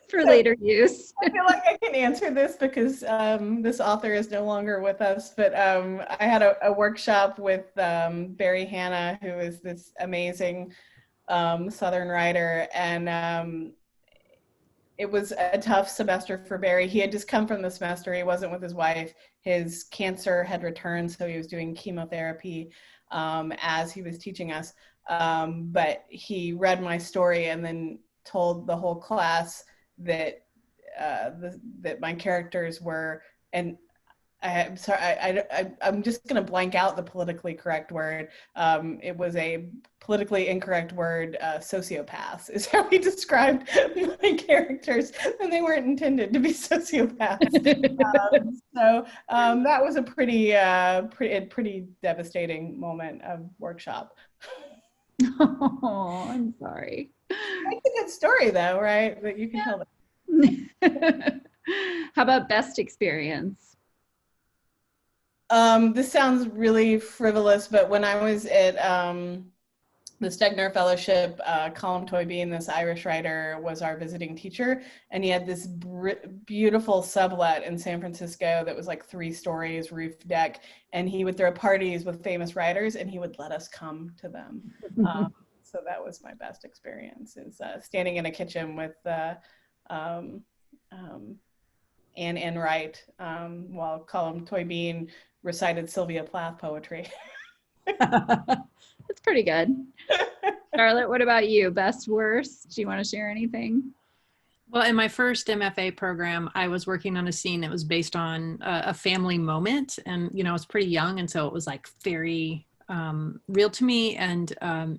for later use. I feel like I can answer this because this author is no longer with us, but I had a workshop with Barry Hanna, who is this amazing Southern writer, and it was a tough semester for Barry. He had just come from the semester. He wasn't with his wife. His cancer had returned, so he was doing chemotherapy as he was teaching us. But he read my story and then told the whole class that that my characters were, and I'm sorry, I'm just going to blank out the politically correct word. It was a politically incorrect word, sociopaths, is how he described my characters, and they weren't intended to be sociopaths. So that was a pretty devastating moment of workshop. Oh, I'm sorry. It's a good story though, right? That you can tell them. How about best experience? This sounds really frivolous, but when I was at the Stegner Fellowship, Colm Toynbee, this Irish writer, was our visiting teacher, and he had this beautiful sublet in San Francisco that was like 3 stories, roof deck, and he would throw parties with famous writers, and he would let us come to them. So that was my best experience, is standing in a kitchen with Anne Wright while Colum Toybeen recited Sylvia Plath poetry. That's pretty good. Charlotte, what about you? Best, worst? Do you want to share anything? Well, in my first MFA program, I was working on a scene that was based on a family moment. And, I was pretty young. And so it was like very real to me. And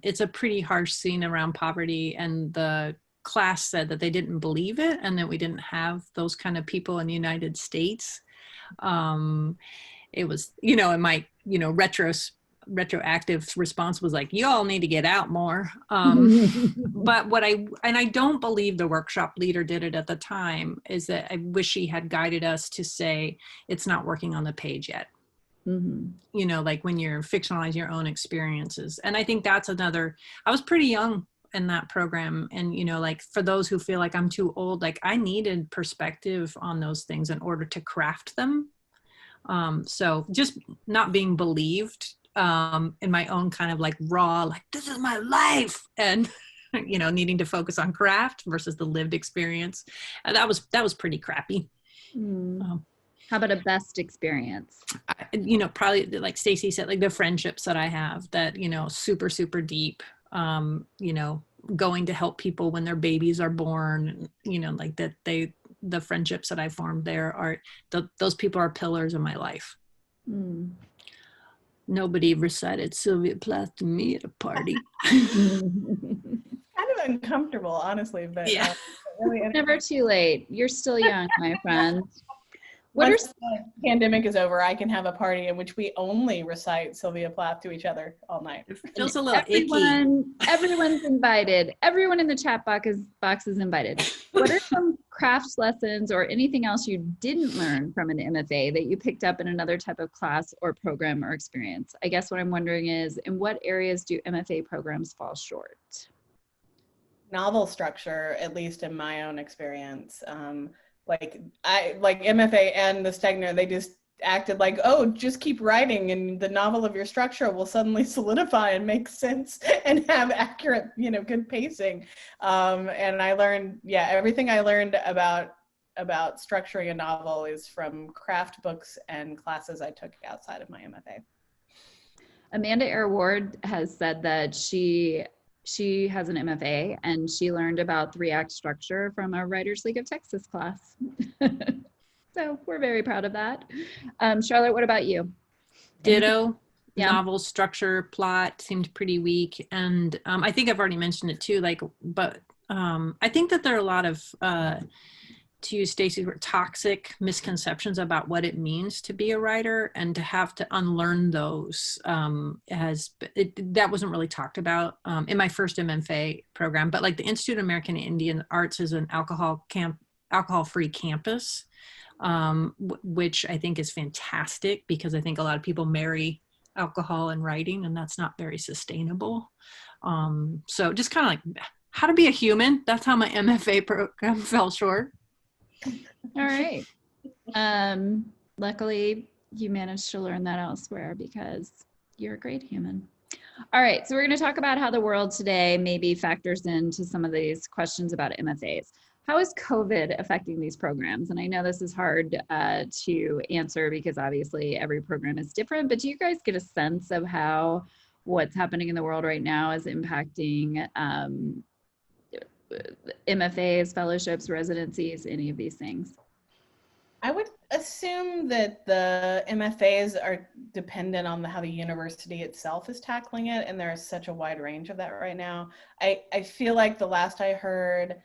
it's a pretty harsh scene around poverty. And the class said that they didn't believe it and that we didn't have those kind of people in the United States. It was, in my, retroactive response was like, you all need to get out more. But I don't believe the workshop leader did it at the time, is that I wish she had guided us to say, it's not working on the page yet. Like when you're fictionalizing your own experiences. And I think that's I was pretty young in that program. And, like for those who feel like I'm too old, like I needed perspective on those things in order to craft them. So just not being believed in my own kind of like raw, like this is my life, and needing to focus on craft versus the lived experience. That was pretty crappy. How about a best experience? Probably like Stacey said, like the friendships that I have that, super, super deep, going to help people when their babies are born, like that the friendships that I formed there are, those people are pillars in my life. Nobody recited Sylvia Plath to me at a party. Kind of uncomfortable, honestly, but yeah. Really never too late. You're still young, my friend. Once the pandemic is over, I can have a party in which we only recite Sylvia Plath to each other all night. It feels a little icky. Everyone's invited. Everyone in the chat box is invited. What are some crafts lessons or anything else you didn't learn from an MFA that you picked up in another type of class or program or experience? I guess what I'm wondering is, in what areas do MFA programs fall short? Novel structure, at least in my own experience. Like MFA and the Stegner, they just acted like, oh, just keep writing and the novel of your structure will suddenly solidify and make sense and have accurate, good pacing. And I learned, everything I learned about structuring a novel is from craft books and classes I took outside of my MFA. Amanda Air Ward has said that she has an MFA and she learned about 3-act structure from a Writers League of Texas class. So we're very proud of that. Charlotte, what about you? Ditto. Yeah. Novel structure, plot seemed pretty weak. And I think I've already mentioned it too, but I think that there are a lot of, to use Stacey's word, toxic misconceptions about what it means to be a writer, and to have to unlearn those that wasn't really talked about in my first MFA program. But like the Institute of American Indian Arts is an alcohol-free campus, which I think is fantastic, because I think a lot of people marry alcohol and writing, and that's not very sustainable. So just kind of like how to be a human. That's how my MFA program fell short. All right. Luckily, you managed to learn that elsewhere because you're a great human. All right. So we're going to talk about how the world today maybe factors into some of these questions about MFAs. How is COVID affecting these programs? And I know this is hard to answer because obviously every program is different, but do you guys get a sense of how what's happening in the world right now is impacting MFAs, fellowships, residencies, any of these things? I would assume that the MFAs are dependent on how the university itself is tackling it, and there is such a wide range of that right now. I feel like the last I heard,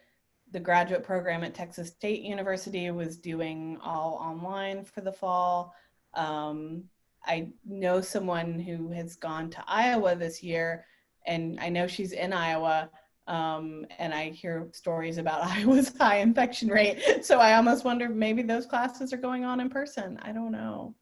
the graduate program at Texas State University was doing all online for the fall. I know someone who has gone to Iowa this year, and I know she's in Iowa. And I hear stories about Iowa's high infection rate. So I almost wonder if maybe those classes are going on in person. I don't know.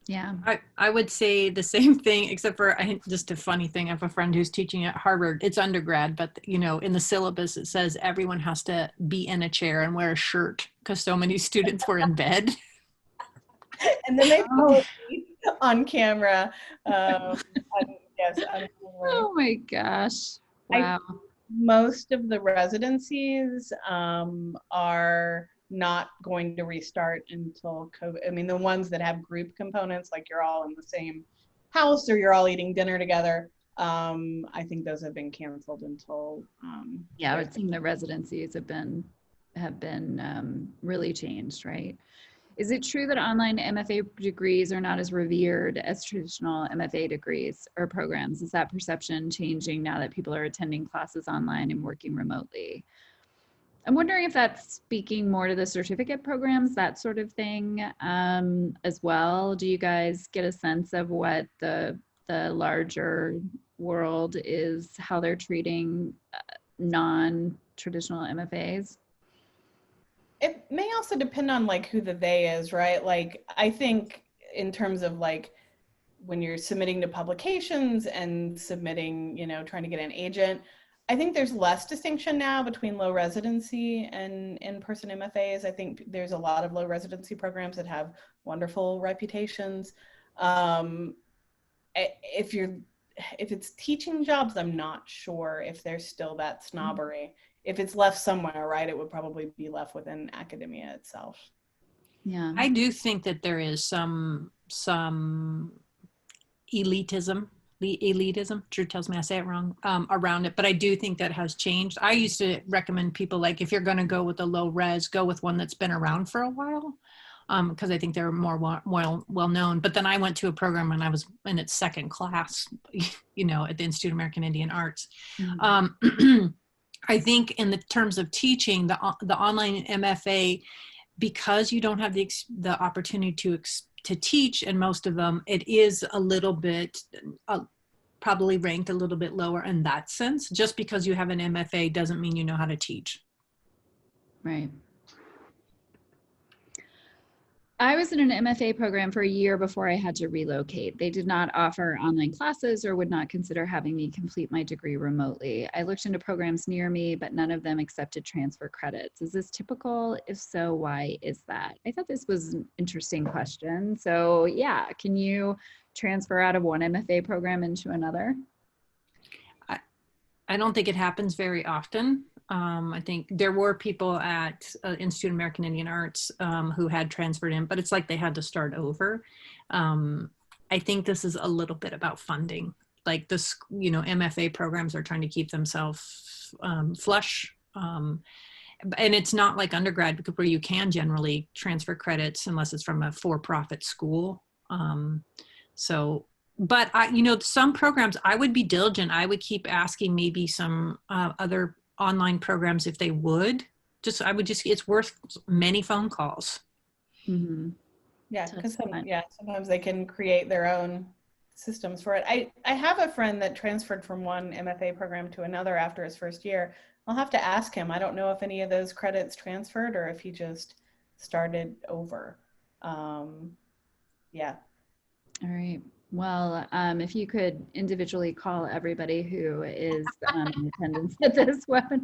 Yeah. I would say the same thing, except for just a funny thing. I have a friend who's teaching at Harvard. It's undergrad, but in the syllabus, it says everyone has to be in a chair and wear a shirt because so many students were in bed. And then they on camera. Yes, absolutely. Oh my gosh. Wow. Most of the residencies are not going to restart until COVID. I mean, the ones that have group components, like you're all in the same house or you're all eating dinner together, I think those have been canceled until. Yeah, it seems the residencies have been really changed, right? Is it true that online MFA degrees are not as revered as traditional MFA degrees or programs? Is that perception changing now that people are attending classes online and working remotely? I'm wondering if that's speaking more to the certificate programs, that sort of thing, as well. Do you guys get a sense of what the larger world is, how they're treating non-traditional MFAs? It may also depend on like who the they is, right? Like I think in terms of like when you're submitting to publications and submitting, trying to get an agent, I think there's less distinction now between low residency and in-person MFAs. I think there's a lot of low residency programs that have wonderful reputations. If it's teaching jobs, I'm not sure if there's still that snobbery. If it's left somewhere, right, it would probably be left within academia itself. Yeah. I do think that there is some elitism. Drew tells me I say it wrong, around it, but I do think that has changed. I used to recommend people, like, if you're going to go with a low res, go with one that's been around for a while, because I think they're more well known. But then I went to a program when I was in its second class, at the Institute of American Indian Arts. Mm-hmm. I think in the terms of teaching, the online MFA, because you don't have the opportunity to teach in most of them, it is a little bit probably ranked a little bit lower in that sense. Just because you have an MFA doesn't mean you know how to teach. Right. I was in an MFA program for a year before I had to relocate. They did not offer online classes or would not consider having me complete my degree remotely. I looked into programs near me, but none of them accepted transfer credits. Is this typical? If so, why is that? I thought this was an interesting question. So yeah, can you transfer out of one MFA program into another? I don't think it happens very often. I think there were people at Institute of American Indian Arts who had transferred in, but it's like they had to start over. I think this is a little bit about funding. Like this, MFA programs are trying to keep themselves flush. And it's not like undergrad where you can generally transfer credits unless it's from a for-profit school. But some programs, I would be diligent. I would keep asking maybe some other online programs if they would. It's worth many phone calls. Mm-hmm. Yeah, because sometimes they can create their own systems for it. I have a friend that transferred from one MFA program to another after his first year. I'll have to ask him. I don't know if any of those credits transferred or if he just started over. Yeah. All right. Well, if you could individually call everybody who is in attendance at this webinar.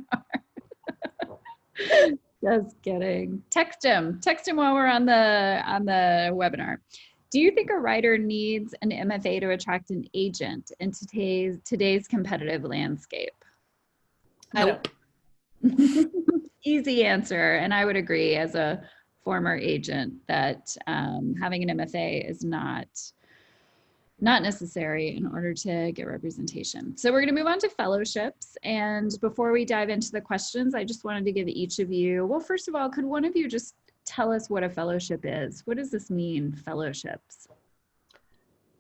Just kidding. Text him while we're on the webinar. Do you think a writer needs an MFA to attract an agent in today's competitive landscape? I don't. Easy answer, and I would agree as a former agent that having an MFA is not necessary in order to get representation. So we're going to move on to fellowships. And before we dive into the questions, I just wanted to give each of you, well, first of all, could one of you just tell us what a fellowship is? What does this mean, fellowships?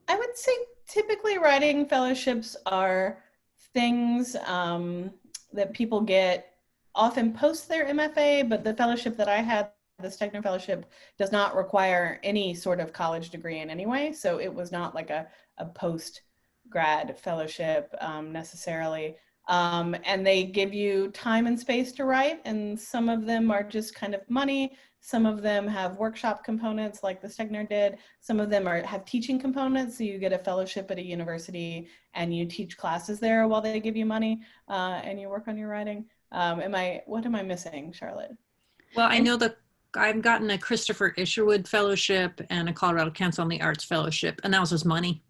I would say typically writing fellowships are things that people get often post their MFA, but the fellowship that I had, the Stegner Fellowship, does not require any sort of college degree in any way. So it was not like a post-grad fellowship necessarily. And they give you time and space to write. And some of them are just kind of money. Some of them have workshop components like the Stegner did. Some of them have teaching components. So you get a fellowship at a university and you teach classes there while they give you money and you work on your writing. What am I missing, Charlotte? Well, I know that I've gotten a Christopher Isherwood Fellowship and a Colorado Council on the Arts Fellowship, and that was just money.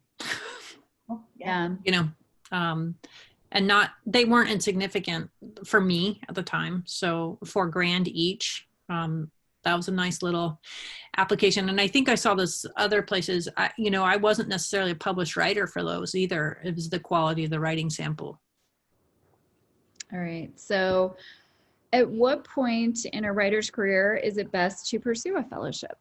Oh, yeah. Yeah. you know, and they weren't insignificant for me at the time. So $4,000 each. That was a nice little application. And I think I saw this other places. I wasn't necessarily a published writer for those either. It was the quality of the writing sample. All right. So at what point in a writer's career is it best to pursue a fellowship?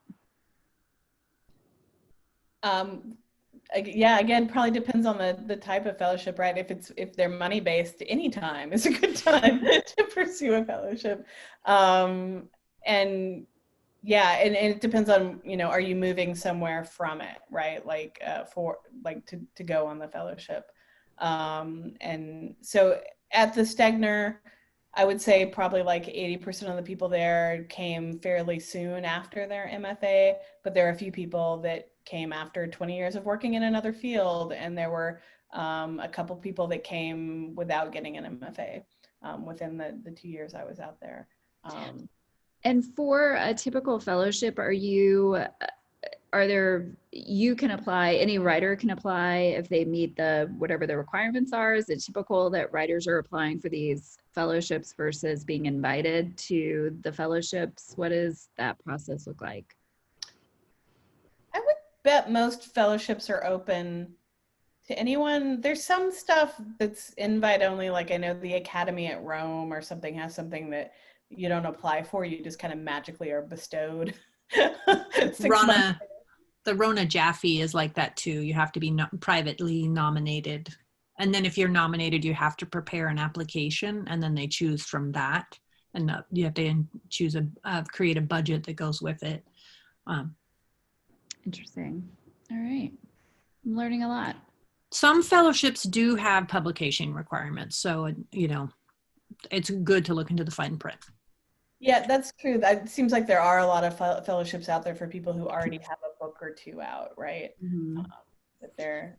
Yeah, again, probably depends on the type of fellowship, right? If they're money based, any time is a good time to pursue a fellowship. And yeah, and it depends on, are you moving somewhere from it, right? Like to go on the fellowship. And so at the Stegner, I would say probably like 80% of the people there came fairly soon after their MFA, but there are a few people that came after 20 years of working in another field, and there were a couple people that came without getting an MFA within the 2 years I was out there. And for a typical fellowship, you can apply, any writer can apply if they meet whatever the requirements are? Is it typical that writers are applying for these fellowships versus being invited to the fellowships? What does that process look like? I would bet most fellowships are open to anyone. There's some stuff that's invite only, like I know the Academy at Rome or something has something that you don't apply for, you just kind of magically are bestowed. The Rona Jaffe is like that too. You have to be privately nominated. And then if you're nominated, you have to prepare an application, and then they choose from that. And you have to choose create a budget that goes with it. Interesting. All right. I'm learning a lot. Some fellowships do have publication requirements. So, it's good to look into the fine print. Yeah, that's true. It seems like there are a lot of fellowships out there for people who already have a book or two out, right? Mm-hmm. That they're.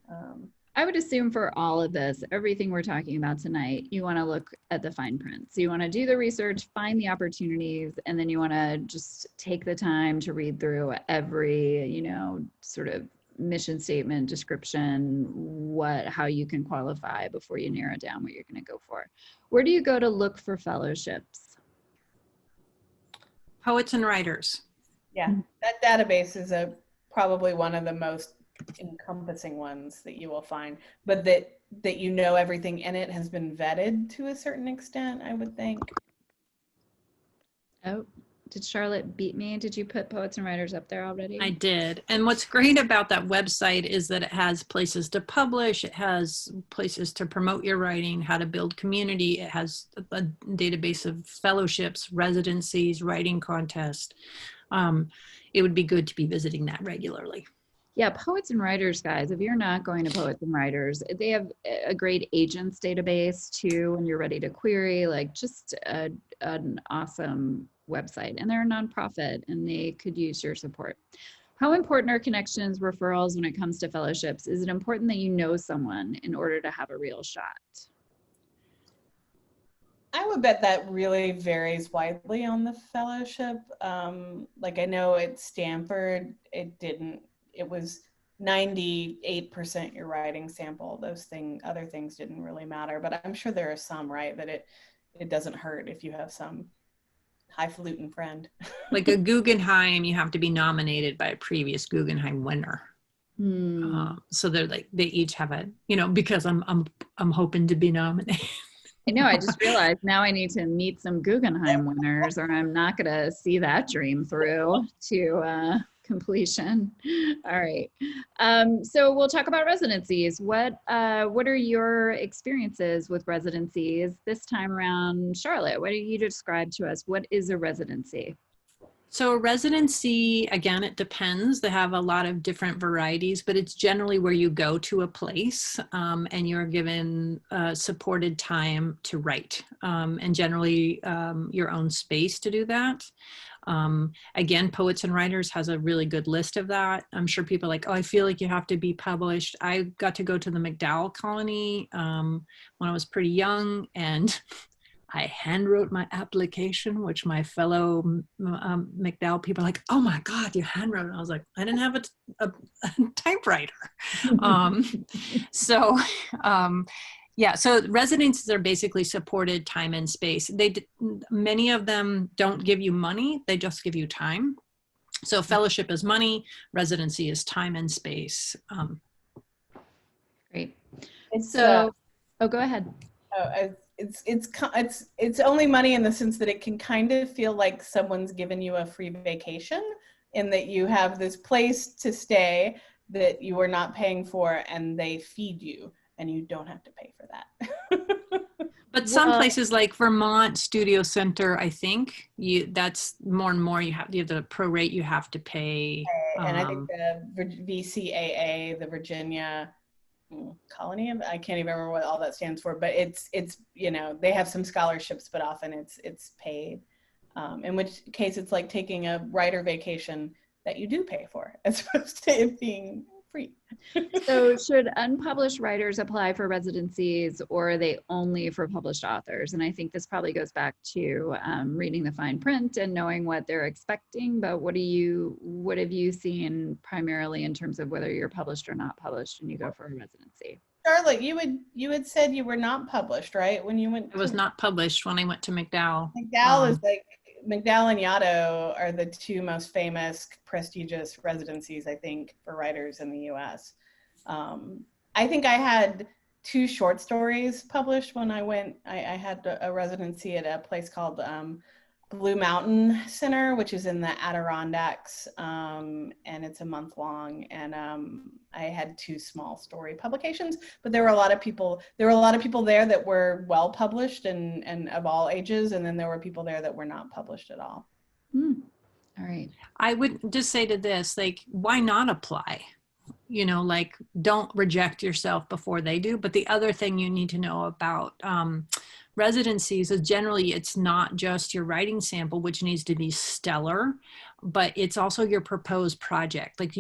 I would assume for all of this, everything we're talking about tonight, you want to look at the fine print. So you want to do the research, find the opportunities, and then you want to just take the time to read through every, sort of mission statement, description, how you can qualify before you narrow down what you're going to go for. Where do you go to look for fellowships? Poets and writers. Yeah, that database is probably one of the most encompassing ones that you will find, but that everything in it has been vetted to a certain extent, I would think. Oh, did Charlotte beat me? Did you put Poets and Writers up there already? I did. And what's great about that website is that it has places to publish, it has places to promote your writing, how to build community, it has a database of fellowships, residencies, writing contests. It would be good to be visiting that regularly. Yeah, Poets and Writers, guys, if you're not going to Poets and Writers, they have a great agents database too when you're ready to query, like just an awesome website. And they're a nonprofit and they could use your support. How important are connections, referrals when it comes to fellowships? Is it important that you know someone in order to have a real shot? I would bet that really varies widely on the fellowship. Like I know at Stanford, it was 98% your writing sample. Other things didn't really matter, but I'm sure there are some, right, that it doesn't hurt if you have some highfalutin friend. Like a Guggenheim, you have to be nominated by a previous Guggenheim winner. So they each have because I'm hoping to be nominated. I know, I just realized now I need to meet some Guggenheim winners or I'm not gonna see that dream through to completion. All right. So we'll talk about residencies. What are your experiences with residencies this time around? Charlotte, why don't you describe to us, what is a residency? So a residency, again, it depends. They have a lot of different varieties, but it's generally where you go to a place and you're given supported time to write and generally your own space to do that. Again, Poets and Writers has a really good list of that. I'm sure people are like, oh, I feel like you have to be published. I got to go to the MacDowell colony when I was pretty young, and I hand wrote my application, which my fellow McDowell people are like, oh my God, you hand wrote it. I was like, I didn't have a typewriter. So yeah, so residencies are basically supported time and space. Many of them don't give you money, they just give you time. So fellowship is money, residency is time and space. Great. It's So, oh, go ahead. It's only money in the sense that it can kind of feel like someone's given you a free vacation, in that you have this place to stay that you are not paying for, and they feed you, and you don't have to pay for that. But some places like Vermont Studio Center, I think that's more and more you have the prorate you have to pay. And I think the VCAA, the Virginia Colony, I can't even remember what all that stands for, but it's you know, they have some scholarships, but often it's paid. In which case it's like taking a writer vacation that you do pay for, as opposed to it being free. So should unpublished writers apply for residencies, or are they only for published authors? And I think this probably goes back to reading the fine print and knowing what they're expecting, but what have you seen primarily in terms of whether you're published or not published when you go for a residency? Charlotte, you had said you were not published, right? When you went I was not published when I went to McDowell. McDowell is like, McDowell and Yaddo are the two most famous, prestigious residencies, I think, for writers in the US. I think I had 2 short stories published when I went. I had a residency at a place called Blue Mountain Center, which is in the Adirondacks, and it's a month long. And I had 2 small story publications, but there were a lot of people. There were a lot of people there that were well published and of all ages, and then there were people there that were not published at all. All right. I would just say to this, like, why not apply? You know, like, don't reject yourself before they do. But the other thing you need to know about residencies is generally it's not just your writing sample, which needs to be stellar, but it's also your proposed project. Like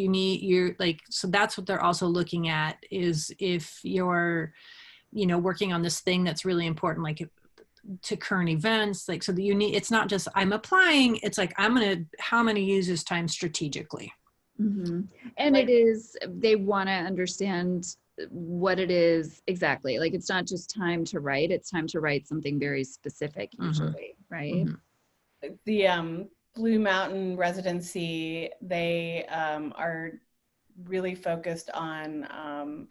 so that's what they're also looking at, is if you're, you know, working on this thing that's really important, like to current events, like, so that it's not just I'm applying, it's like how I'm gonna use this time strategically. Mm-hmm. And it is, they want to understand what it is exactly. Like, it's not just time to write, it's time to write something very specific usually, right? The Blue Mountain residency, they are really focused on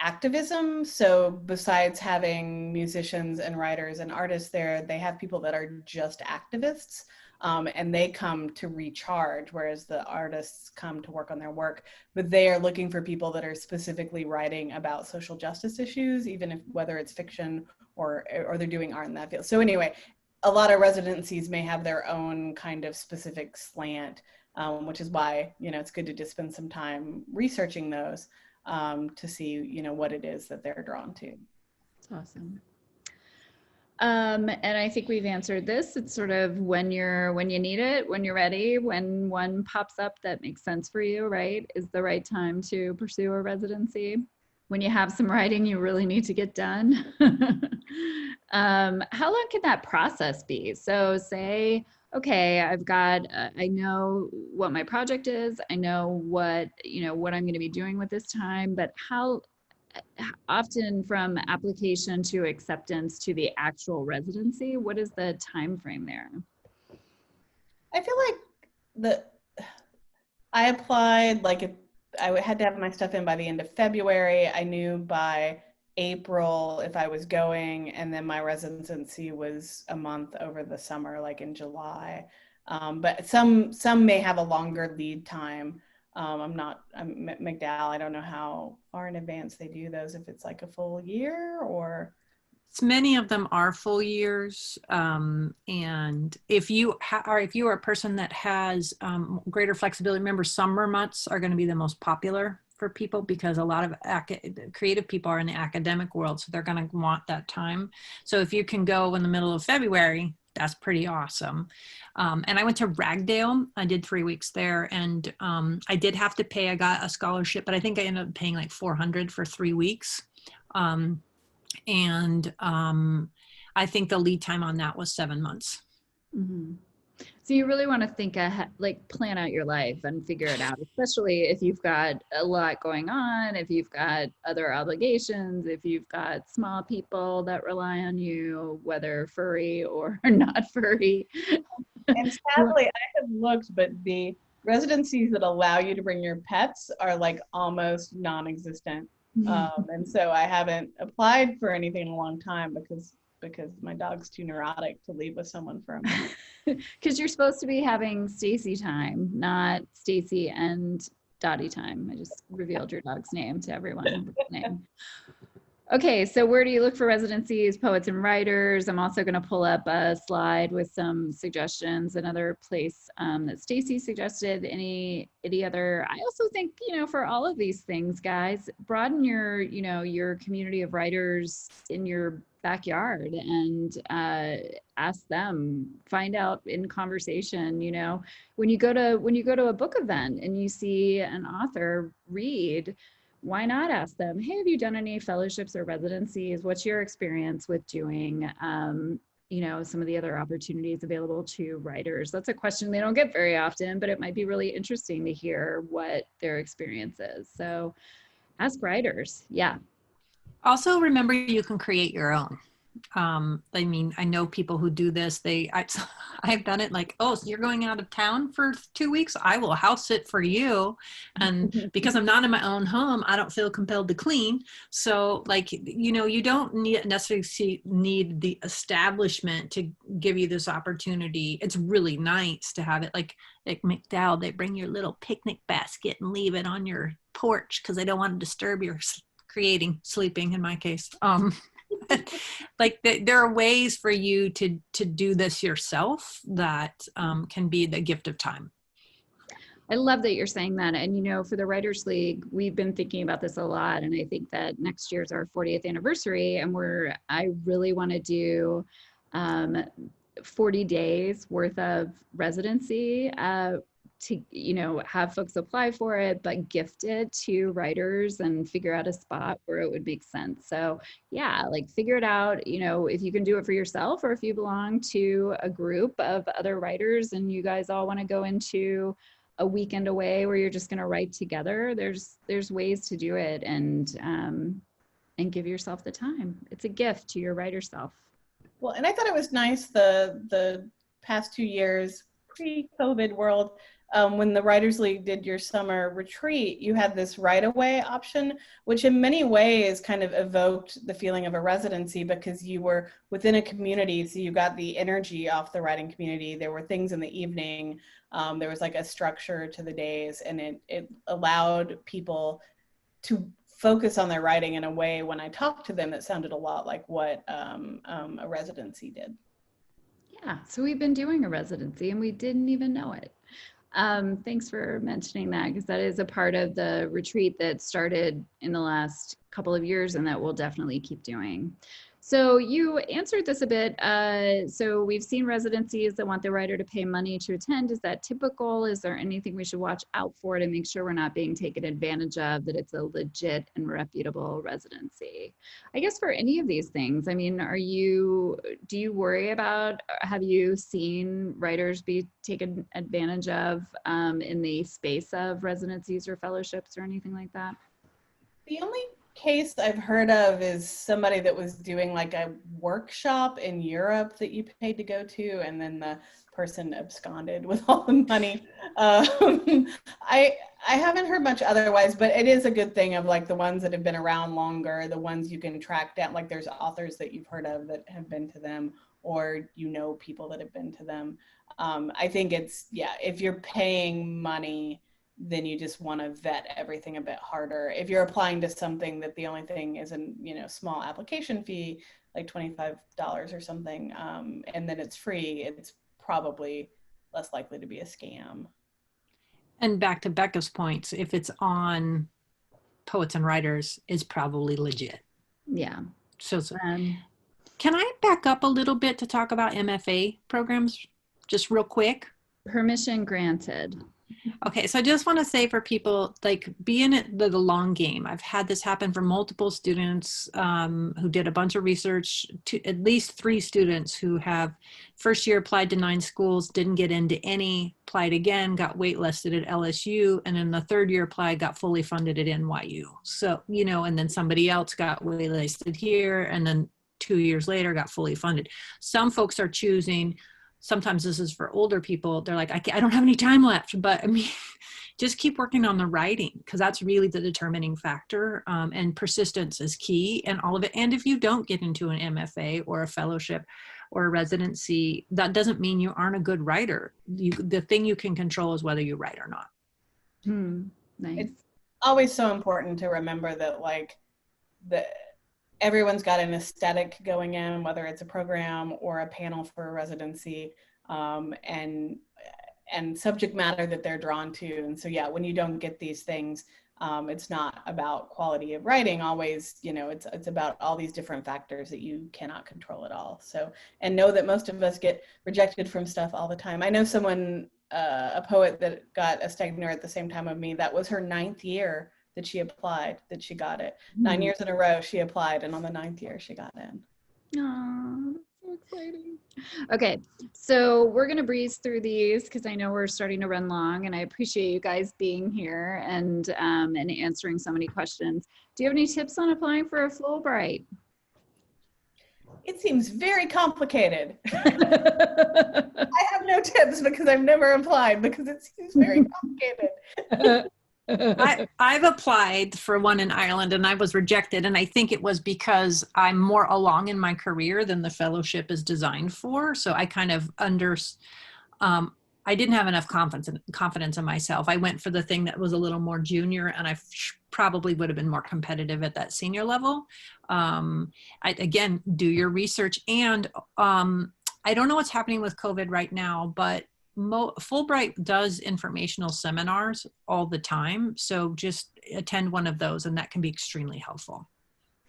activism. So besides having musicians and writers and artists there, they have people that are just activists. And they come to recharge, whereas the artists come to work on their work. But they are looking for people that are specifically writing about social justice issues, even if whether it's fiction or they're doing art in that field. So anyway, a lot of residencies may have their own kind of specific slant, which is why, you know, it's good to just spend some time researching those to see, you know, what it is that they're drawn to. That's awesome. And I think we've answered this. It's sort of when you need it, when you're ready, when one pops up that makes sense for you, right? Is the right time to pursue a residency. When you have some writing you really need to get done. How long can that process be? So say, okay, I've got, I know what my project is. I know what I'm going to be doing with this time, but how often from application to acceptance to the actual residency, what is the time frame there? I feel like I applied, like, I had to have my stuff in by the end of February. I knew by April if I was going, and then my residency was a month over the summer, like in July. But some may have a longer lead time. I'm McDowell. I don't know how far in advance they do those, if it's like a full year or. Many of them are full years. And if you are a person that has greater flexibility, remember summer months are going to be the most popular for people because a lot of creative people are in the academic world. So they're going to want that time. So if you can go in the middle of February, that's pretty awesome. And I went to Ragdale. I did 3 weeks there, and I did have to pay. I got a scholarship, but I think I ended up paying like $400 for 3 weeks. I think the lead time on that was 7 months. Mm-hmm. So you really want to think ahead, like plan out your life and figure it out, especially if you've got a lot going on, if you've got other obligations, if you've got small people that rely on you, whether furry or not furry. And sadly, I have looked, but the residencies that allow you to bring your pets are like almost non-existent. And so I haven't applied for anything in a long time because my dog's too neurotic to leave with someone for a minute. Because you're supposed to be having Stacey time, not Stacey and Dottie time. I just revealed your dog's name to everyone listening. Okay, so where do you look for residencies, poets and writers? I'm also going to pull up a slide with some suggestions. Another place that Stacey suggested. Any other? I also think, you know, for all of these things, guys, broaden your, you know, your community of writers in your backyard and ask them. Find out in conversation. You know, when you go to a book event and you see an author read, why not ask them, hey, have you done any fellowships or residencies? What's your experience with doing, you know, some of the other opportunities available to writers? That's a question they don't get very often, but it might be really interesting to hear what their experience is. So ask writers. Yeah. Also, remember you can create your own. I mean, I know people who do this. I've done it like, oh, so you're going out of town for 2 weeks? I will house sit for you. And because I'm not in my own home, I don't feel compelled to clean. So like, you know, you don't necessarily need the establishment to give you this opportunity. It's really nice to have it like McDowell, they bring your little picnic basket and leave it on your porch because they don't want to disturb your sleeping in my case. Like there are ways for you to do this yourself that can be the gift of time. I love that you're saying that. And, you know, for the Writers League, we've been thinking about this a lot. And I think that next year's our 40th anniversary. And I really want to do 40 days worth of residency to, you know, have folks apply for it, but gift it to writers and figure out a spot where it would make sense. So yeah, like figure it out, you know, if you can do it for yourself or if you belong to a group of other writers and you guys all want to go into a weekend away where you're just going to write together, there's ways to do it and give yourself the time. It's a gift to your writer self. Well, and I thought it was nice the past 2 years, pre-COVID world, when the Writers League did your summer retreat, you had this right-away option, which in many ways kind of evoked the feeling of a residency because you were within a community, so you got the energy off the writing community. There were things in the evening. There was like a structure to the days, and it allowed people to focus on their writing in a way when I talked to them that sounded a lot like what a residency did. Yeah, so we've been doing a residency and we didn't even know it. Thanks for mentioning that because that is a part of the retreat that started in the last couple of years and that we'll definitely keep doing. So you answered this a bit. So we've seen residencies that want the writer to pay money to attend. Is that typical? Is there anything we should watch out for to make sure we're not being taken advantage of, that it's a legit and reputable residency? I guess for any of these things, I mean, do you worry about, have you seen writers be taken advantage of in the space of residencies or fellowships or anything like that? The only case I've heard of is somebody that was doing like a workshop in Europe that you paid to go to, and then the person absconded with all the money. I haven't heard much otherwise, but it is a good thing of like the ones that have been around longer, the ones you can track down, like there's authors that you've heard of that have been to them, or you know people that have been to them. I think it's, yeah, if you're paying money, then you just want to vet everything a bit harder. If you're applying to something that the only thing is a, you know, small application fee, like $25 or something, and then it's free, it's probably less likely to be a scam. And back to Becca's points, if it's on Poets and Writers, it's probably legit. Yeah. So can I back up a little bit to talk about MFA programs just real quick? Permission granted. Okay, so I just want to say for people, like, be in it the long game. I've had this happen for multiple students who did a bunch of research, to at least 3 students who have first year applied to 9 schools, didn't get into any, applied again, got waitlisted at LSU, and then the third year applied, got fully funded at NYU. So, you know, and then somebody else got waitlisted here, and then 2 years later got fully funded. Some folks are choosing, sometimes this is for older people, they're like, I don't have any time left, but I mean, just keep working on the writing, because that's really the determining factor, and persistence is key and all of it. And if you don't get into an MFA or a fellowship or a residency, that doesn't mean you aren't a good writer. The thing you can control is whether you write or not. Nice. It's always so important to remember that, like, everyone's got an aesthetic going in, whether it's a program or a panel for a residency, and subject matter that they're drawn to. And so, yeah, when you don't get these things, it's not about quality of writing always, you know, it's about all these different factors that you cannot control at all. So, and know that most of us get rejected from stuff all the time. I know someone, a poet that got a Stegner at the same time of me, that was her 9th year that she applied, that she got it. 9 years in a row she applied, and on the 9th year she got in. Oh, that's so exciting. Okay, so we're gonna breeze through these because I know we're starting to run long, and I appreciate you guys being here and answering so many questions. Do you have any tips on applying for a Fulbright? It seems very complicated. I have no tips because I've never applied, because it seems very complicated. I've applied for one in Ireland and I was rejected. And I think it was because I'm more along in my career than the fellowship is designed for. So I kind of I didn't have enough confidence in myself. I went for the thing that was a little more junior, and I probably would have been more competitive at that senior level. Again, do your research. And I don't know what's happening with COVID right now, but Fulbright does informational seminars all the time. So just attend one of those, and that can be extremely helpful.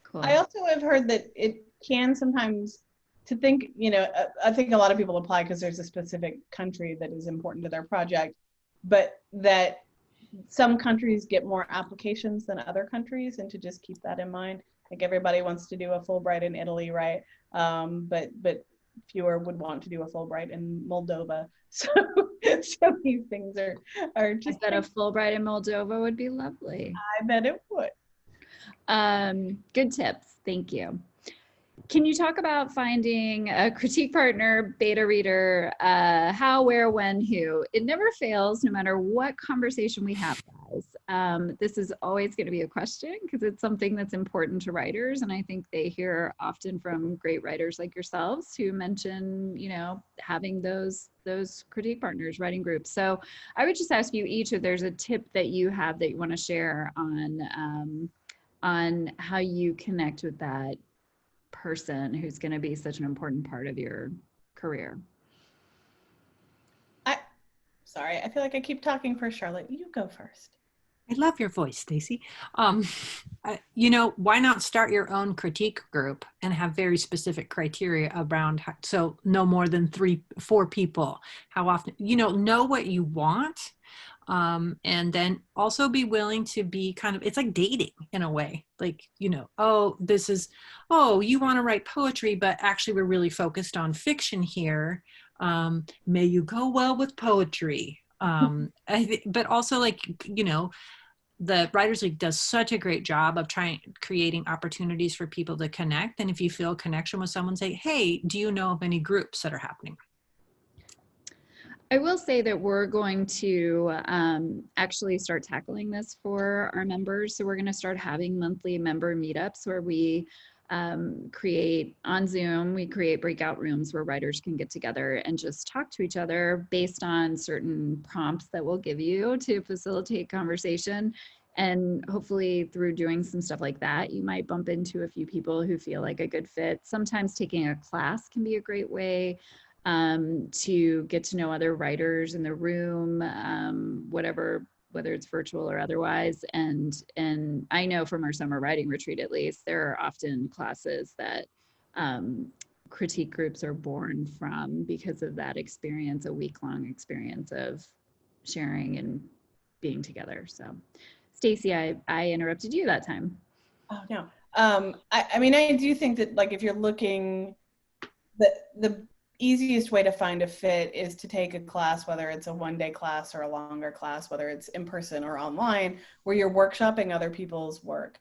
Cool. I also have heard that it can sometimes, to think, you know, I think a lot of people apply because there's a specific country that is important to their project, but that some countries get more applications than other countries, and to just keep that in mind. Like, everybody wants to do a Fulbright in Italy, right? But fewer would want to do a Fulbright in Moldova. So these things are just. I bet a Fulbright in Moldova would be lovely. I bet it would. Good tips. Thank you. Can you talk about finding a critique partner, beta reader, how, where, when, who? It never fails, no matter what conversation we have, guys. This is always going to be a question because it's something that's important to writers. And I think they hear often from great writers like yourselves who mention, you know, having those critique partners, writing groups. So I would just ask you each if there's a tip that you have that you want to share on how you connect with that person who's going to be such an important part of your career. Sorry, I feel like I keep talking for Charlotte. You go first. I love your voice, Stacey. You know, why not start your own critique group and have very specific criteria around, so no more than 3-4 people. How often, you know what you want. And then also be willing to be kind of, it's like dating in a way, like, you know, you want to write poetry, but actually we're really focused on fiction here. May you go well with poetry. But also, like, you know, the Writers League does such a great job of creating opportunities for people to connect. And if you feel a connection with someone, say, hey, do you know of any groups that are happening? I will say that we're going to actually start tackling this for our members. So we're going to start having monthly member meetups where we create on Zoom, we create breakout rooms where writers can get together and just talk to each other based on certain prompts that we'll give you to facilitate conversation. And hopefully through doing some stuff like that, you might bump into a few people who feel like a good fit. Sometimes taking a class can be a great way to get to know other writers in the room, whether it's virtual or otherwise. And I know from our summer writing retreat, at least, there are often classes that critique groups are born from because of that experience, a week-long experience of sharing and being together. So Stacey, I interrupted you that time. Oh, no. I mean, I do think that, like, if you're looking, the easiest way to find a fit is to take a class, whether it's a one-day class or a longer class, whether it's in person or online, where you're workshopping other people's work.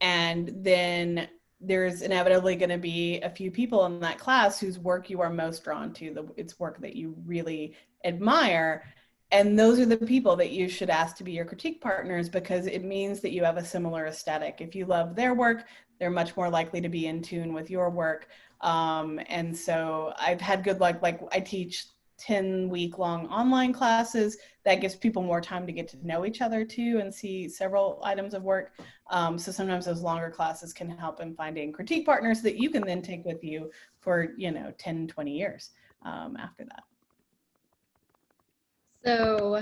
And then there's inevitably going to be a few people in that class whose work you are most drawn to, it's work that you really admire. And those are the people that you should ask to be your critique partners, because it means that you have a similar aesthetic. If you love their work, they're much more likely to be in tune with your work. And so I've had good luck. Like, I teach 10-week-long online classes. That gives people more time to get to know each other too and see several items of work. So sometimes those longer classes can help in finding critique partners that you can then take with you for, 10, 20 years after that. So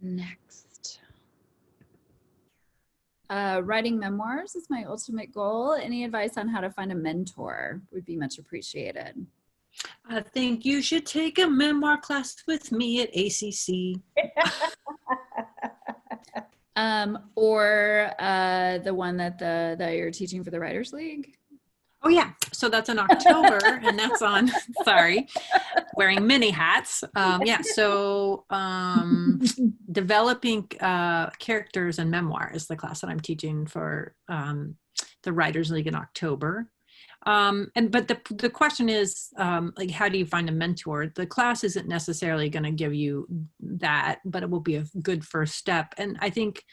next, writing memoirs is my ultimate goal. Any advice on how to find a mentor would be much appreciated. I think you should take a memoir class with me at ACC. Or the one that you're teaching for the Writers League. Oh yeah, so that's in October, and that's on, sorry, wearing many hats. Yeah, so developing characters and memoir is the class that I'm teaching for the Writers League in October. But the question is, like, how do you find a mentor? The class isn't necessarily going to give you that, but it will be a good first step. And I think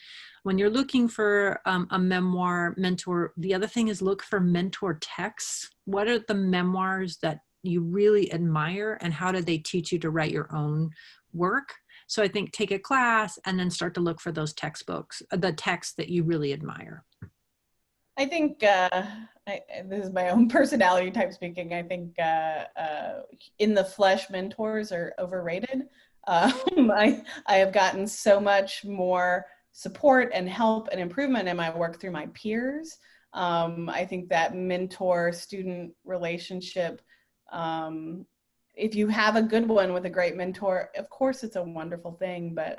when you're looking for a memoir mentor, the other thing is look for mentor texts. What are the memoirs that you really admire, and how do they teach you to write your own work? So I think take a class and then start to look for those textbooks, the texts that you really admire. I think this is my own personality type speaking. I think in the flesh mentors are overrated. I have gotten so much more support and help and improvement in my work through my peers. I think that mentor-student relationship, if you have a good one with a great mentor, of course it's a wonderful thing, but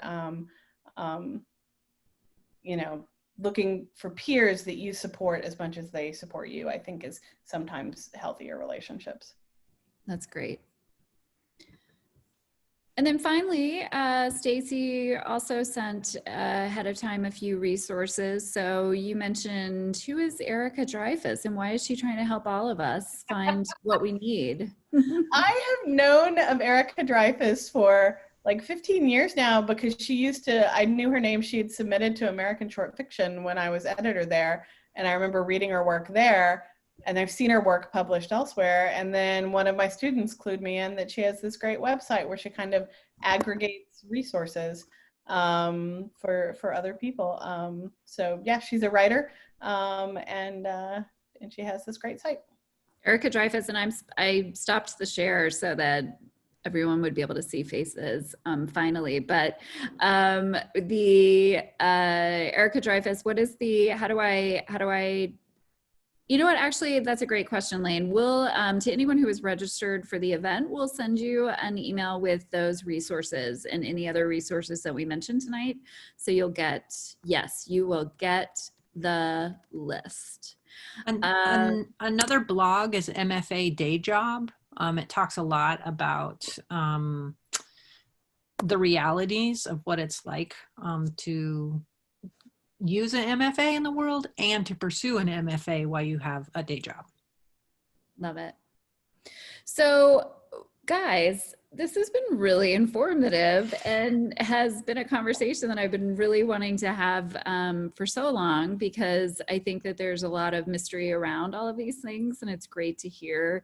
looking for peers that you support as much as they support you, I think, is sometimes healthier relationships. That's great. And then finally, Stacey also sent ahead of time a few resources. So you mentioned, who is Erica Dreyfus and why is she trying to help all of us find what we need? I have known of Erica Dreyfus for like 15 years now, because I knew her name. She had submitted to American Short Fiction when I was editor there. And I remember reading her work there, and I've seen her work published elsewhere. And then one of my students clued me in that she has this great website where she kind of aggregates resources for other people. So yeah, she's a writer, and she has this great site. Erica Dreyfus, and I stopped the share so that everyone would be able to see faces finally. But the Erica Dreyfus, what is how do I, you know what, actually, that's a great question, Lane. We'll, to anyone who is registered for the event, we'll send you an email with those resources and any other resources that we mentioned tonight. So you'll get, yes, you will get the list. Another blog is MFA Day Job. It talks a lot about the realities of what it's like to use an MFA in the world and to pursue an MFA while you have a day job. Love it. So guys, this has been really informative and has been a conversation that I've been really wanting to have for so long, because I think that there's a lot of mystery around all of these things, and it's great to hear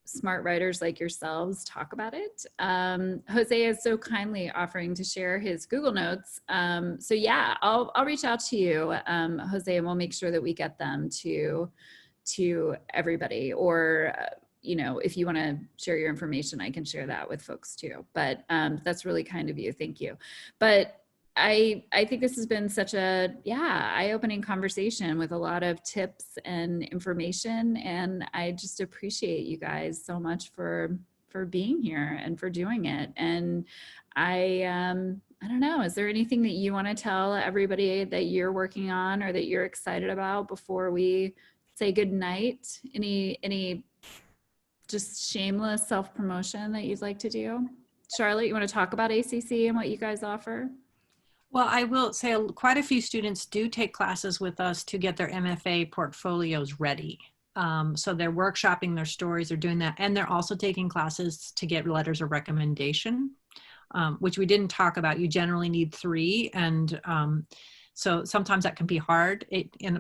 smart writers like yourselves talk about it. Jose is so kindly offering to share his Google Notes. So yeah, I'll reach out to you, Jose, and we'll make sure that we get them to everybody. Or if you want to share your information, I can share that with folks too. But that's really kind of you. Thank you. But I think this has been such a, eye-opening conversation with a lot of tips and information. And I just appreciate you guys so much for being here and for doing it. And I don't know, is there anything that you want to tell everybody that you're working on or that you're excited about before we say good night? Any just shameless self-promotion that you'd like to do? Charlotte, you want to talk about ACC and what you guys offer? Well, I will say quite a few students do take classes with us to get their MFA portfolios ready. So they're workshopping their stories, they're doing that. And they're also taking classes to get letters of recommendation, which we didn't talk about. You generally need 3. And so sometimes that can be hard.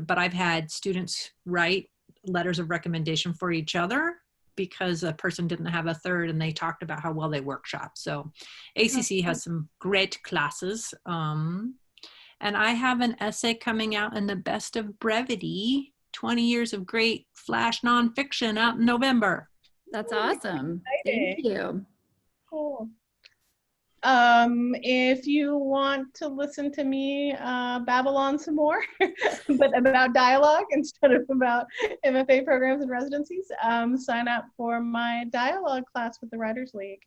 But I've had students write letters of recommendation for each other because a person didn't have a third, and they talked about how well they workshop. So ACC has some great classes. And I have an essay coming out in the best of brevity, 20 years of great flash nonfiction, out in November. That's awesome. Thank you. Cool. If you want to listen to me babble on some more, but about dialogue instead of about MFA programs and residencies, sign up for my dialogue class with the Writers League,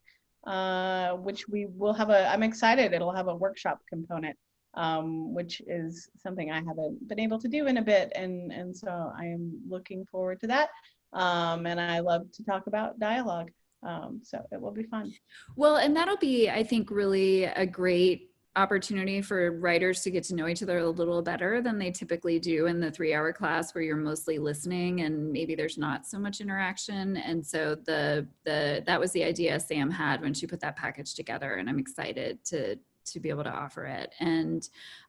which we will have I'm excited, it'll have a workshop component, which is something I haven't been able to do in a bit. And so I am looking forward to that. And I love to talk about dialogue. So it will be fun. Well, and that'll be, I think, really a great opportunity for writers to get to know each other a little better than they typically do in the 3-hour class where you're mostly listening and maybe there's not so much interaction. And so that was the idea Sam had when she put that package together, and I'm excited to be able to offer it. And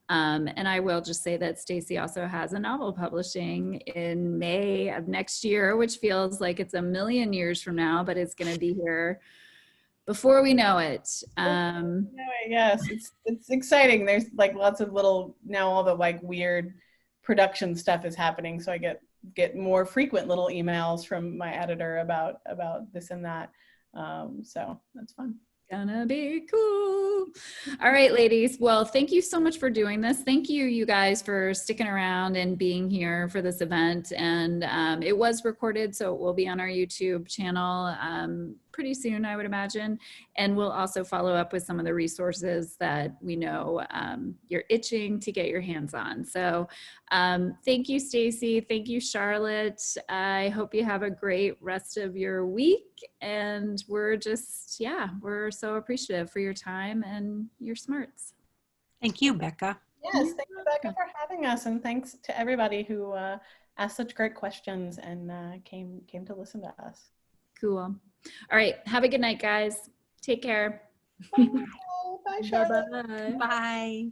I will just say that Stacey also has a novel publishing in May of next year, which feels like it's a million years from now, but it's going to be here before we know it. Yes, it's exciting. There's like lots of little, now all the like weird production stuff is happening. So I get more frequent little emails from my editor about this and that. So that's fun. Gonna be cool. All right, ladies. Well, thank you so much for doing this. Thank you guys for sticking around and being here for this event. And it was recorded, so it will be on our YouTube channel pretty soon, I would imagine. And we'll also follow up with some of the resources that we know you're itching to get your hands on. So thank you, Stacey. Thank you, Charlotte. I hope you have a great rest of your week. And we're just, we're so appreciative for your time and your smarts. Thank you, Becca. Yes, thank you, Becca, for having us. And thanks to everybody who asked such great questions and came to listen to us. Cool. All right. Have a good night, guys. Take care. Bye. Bye, Charlotte. Bye-bye. Bye.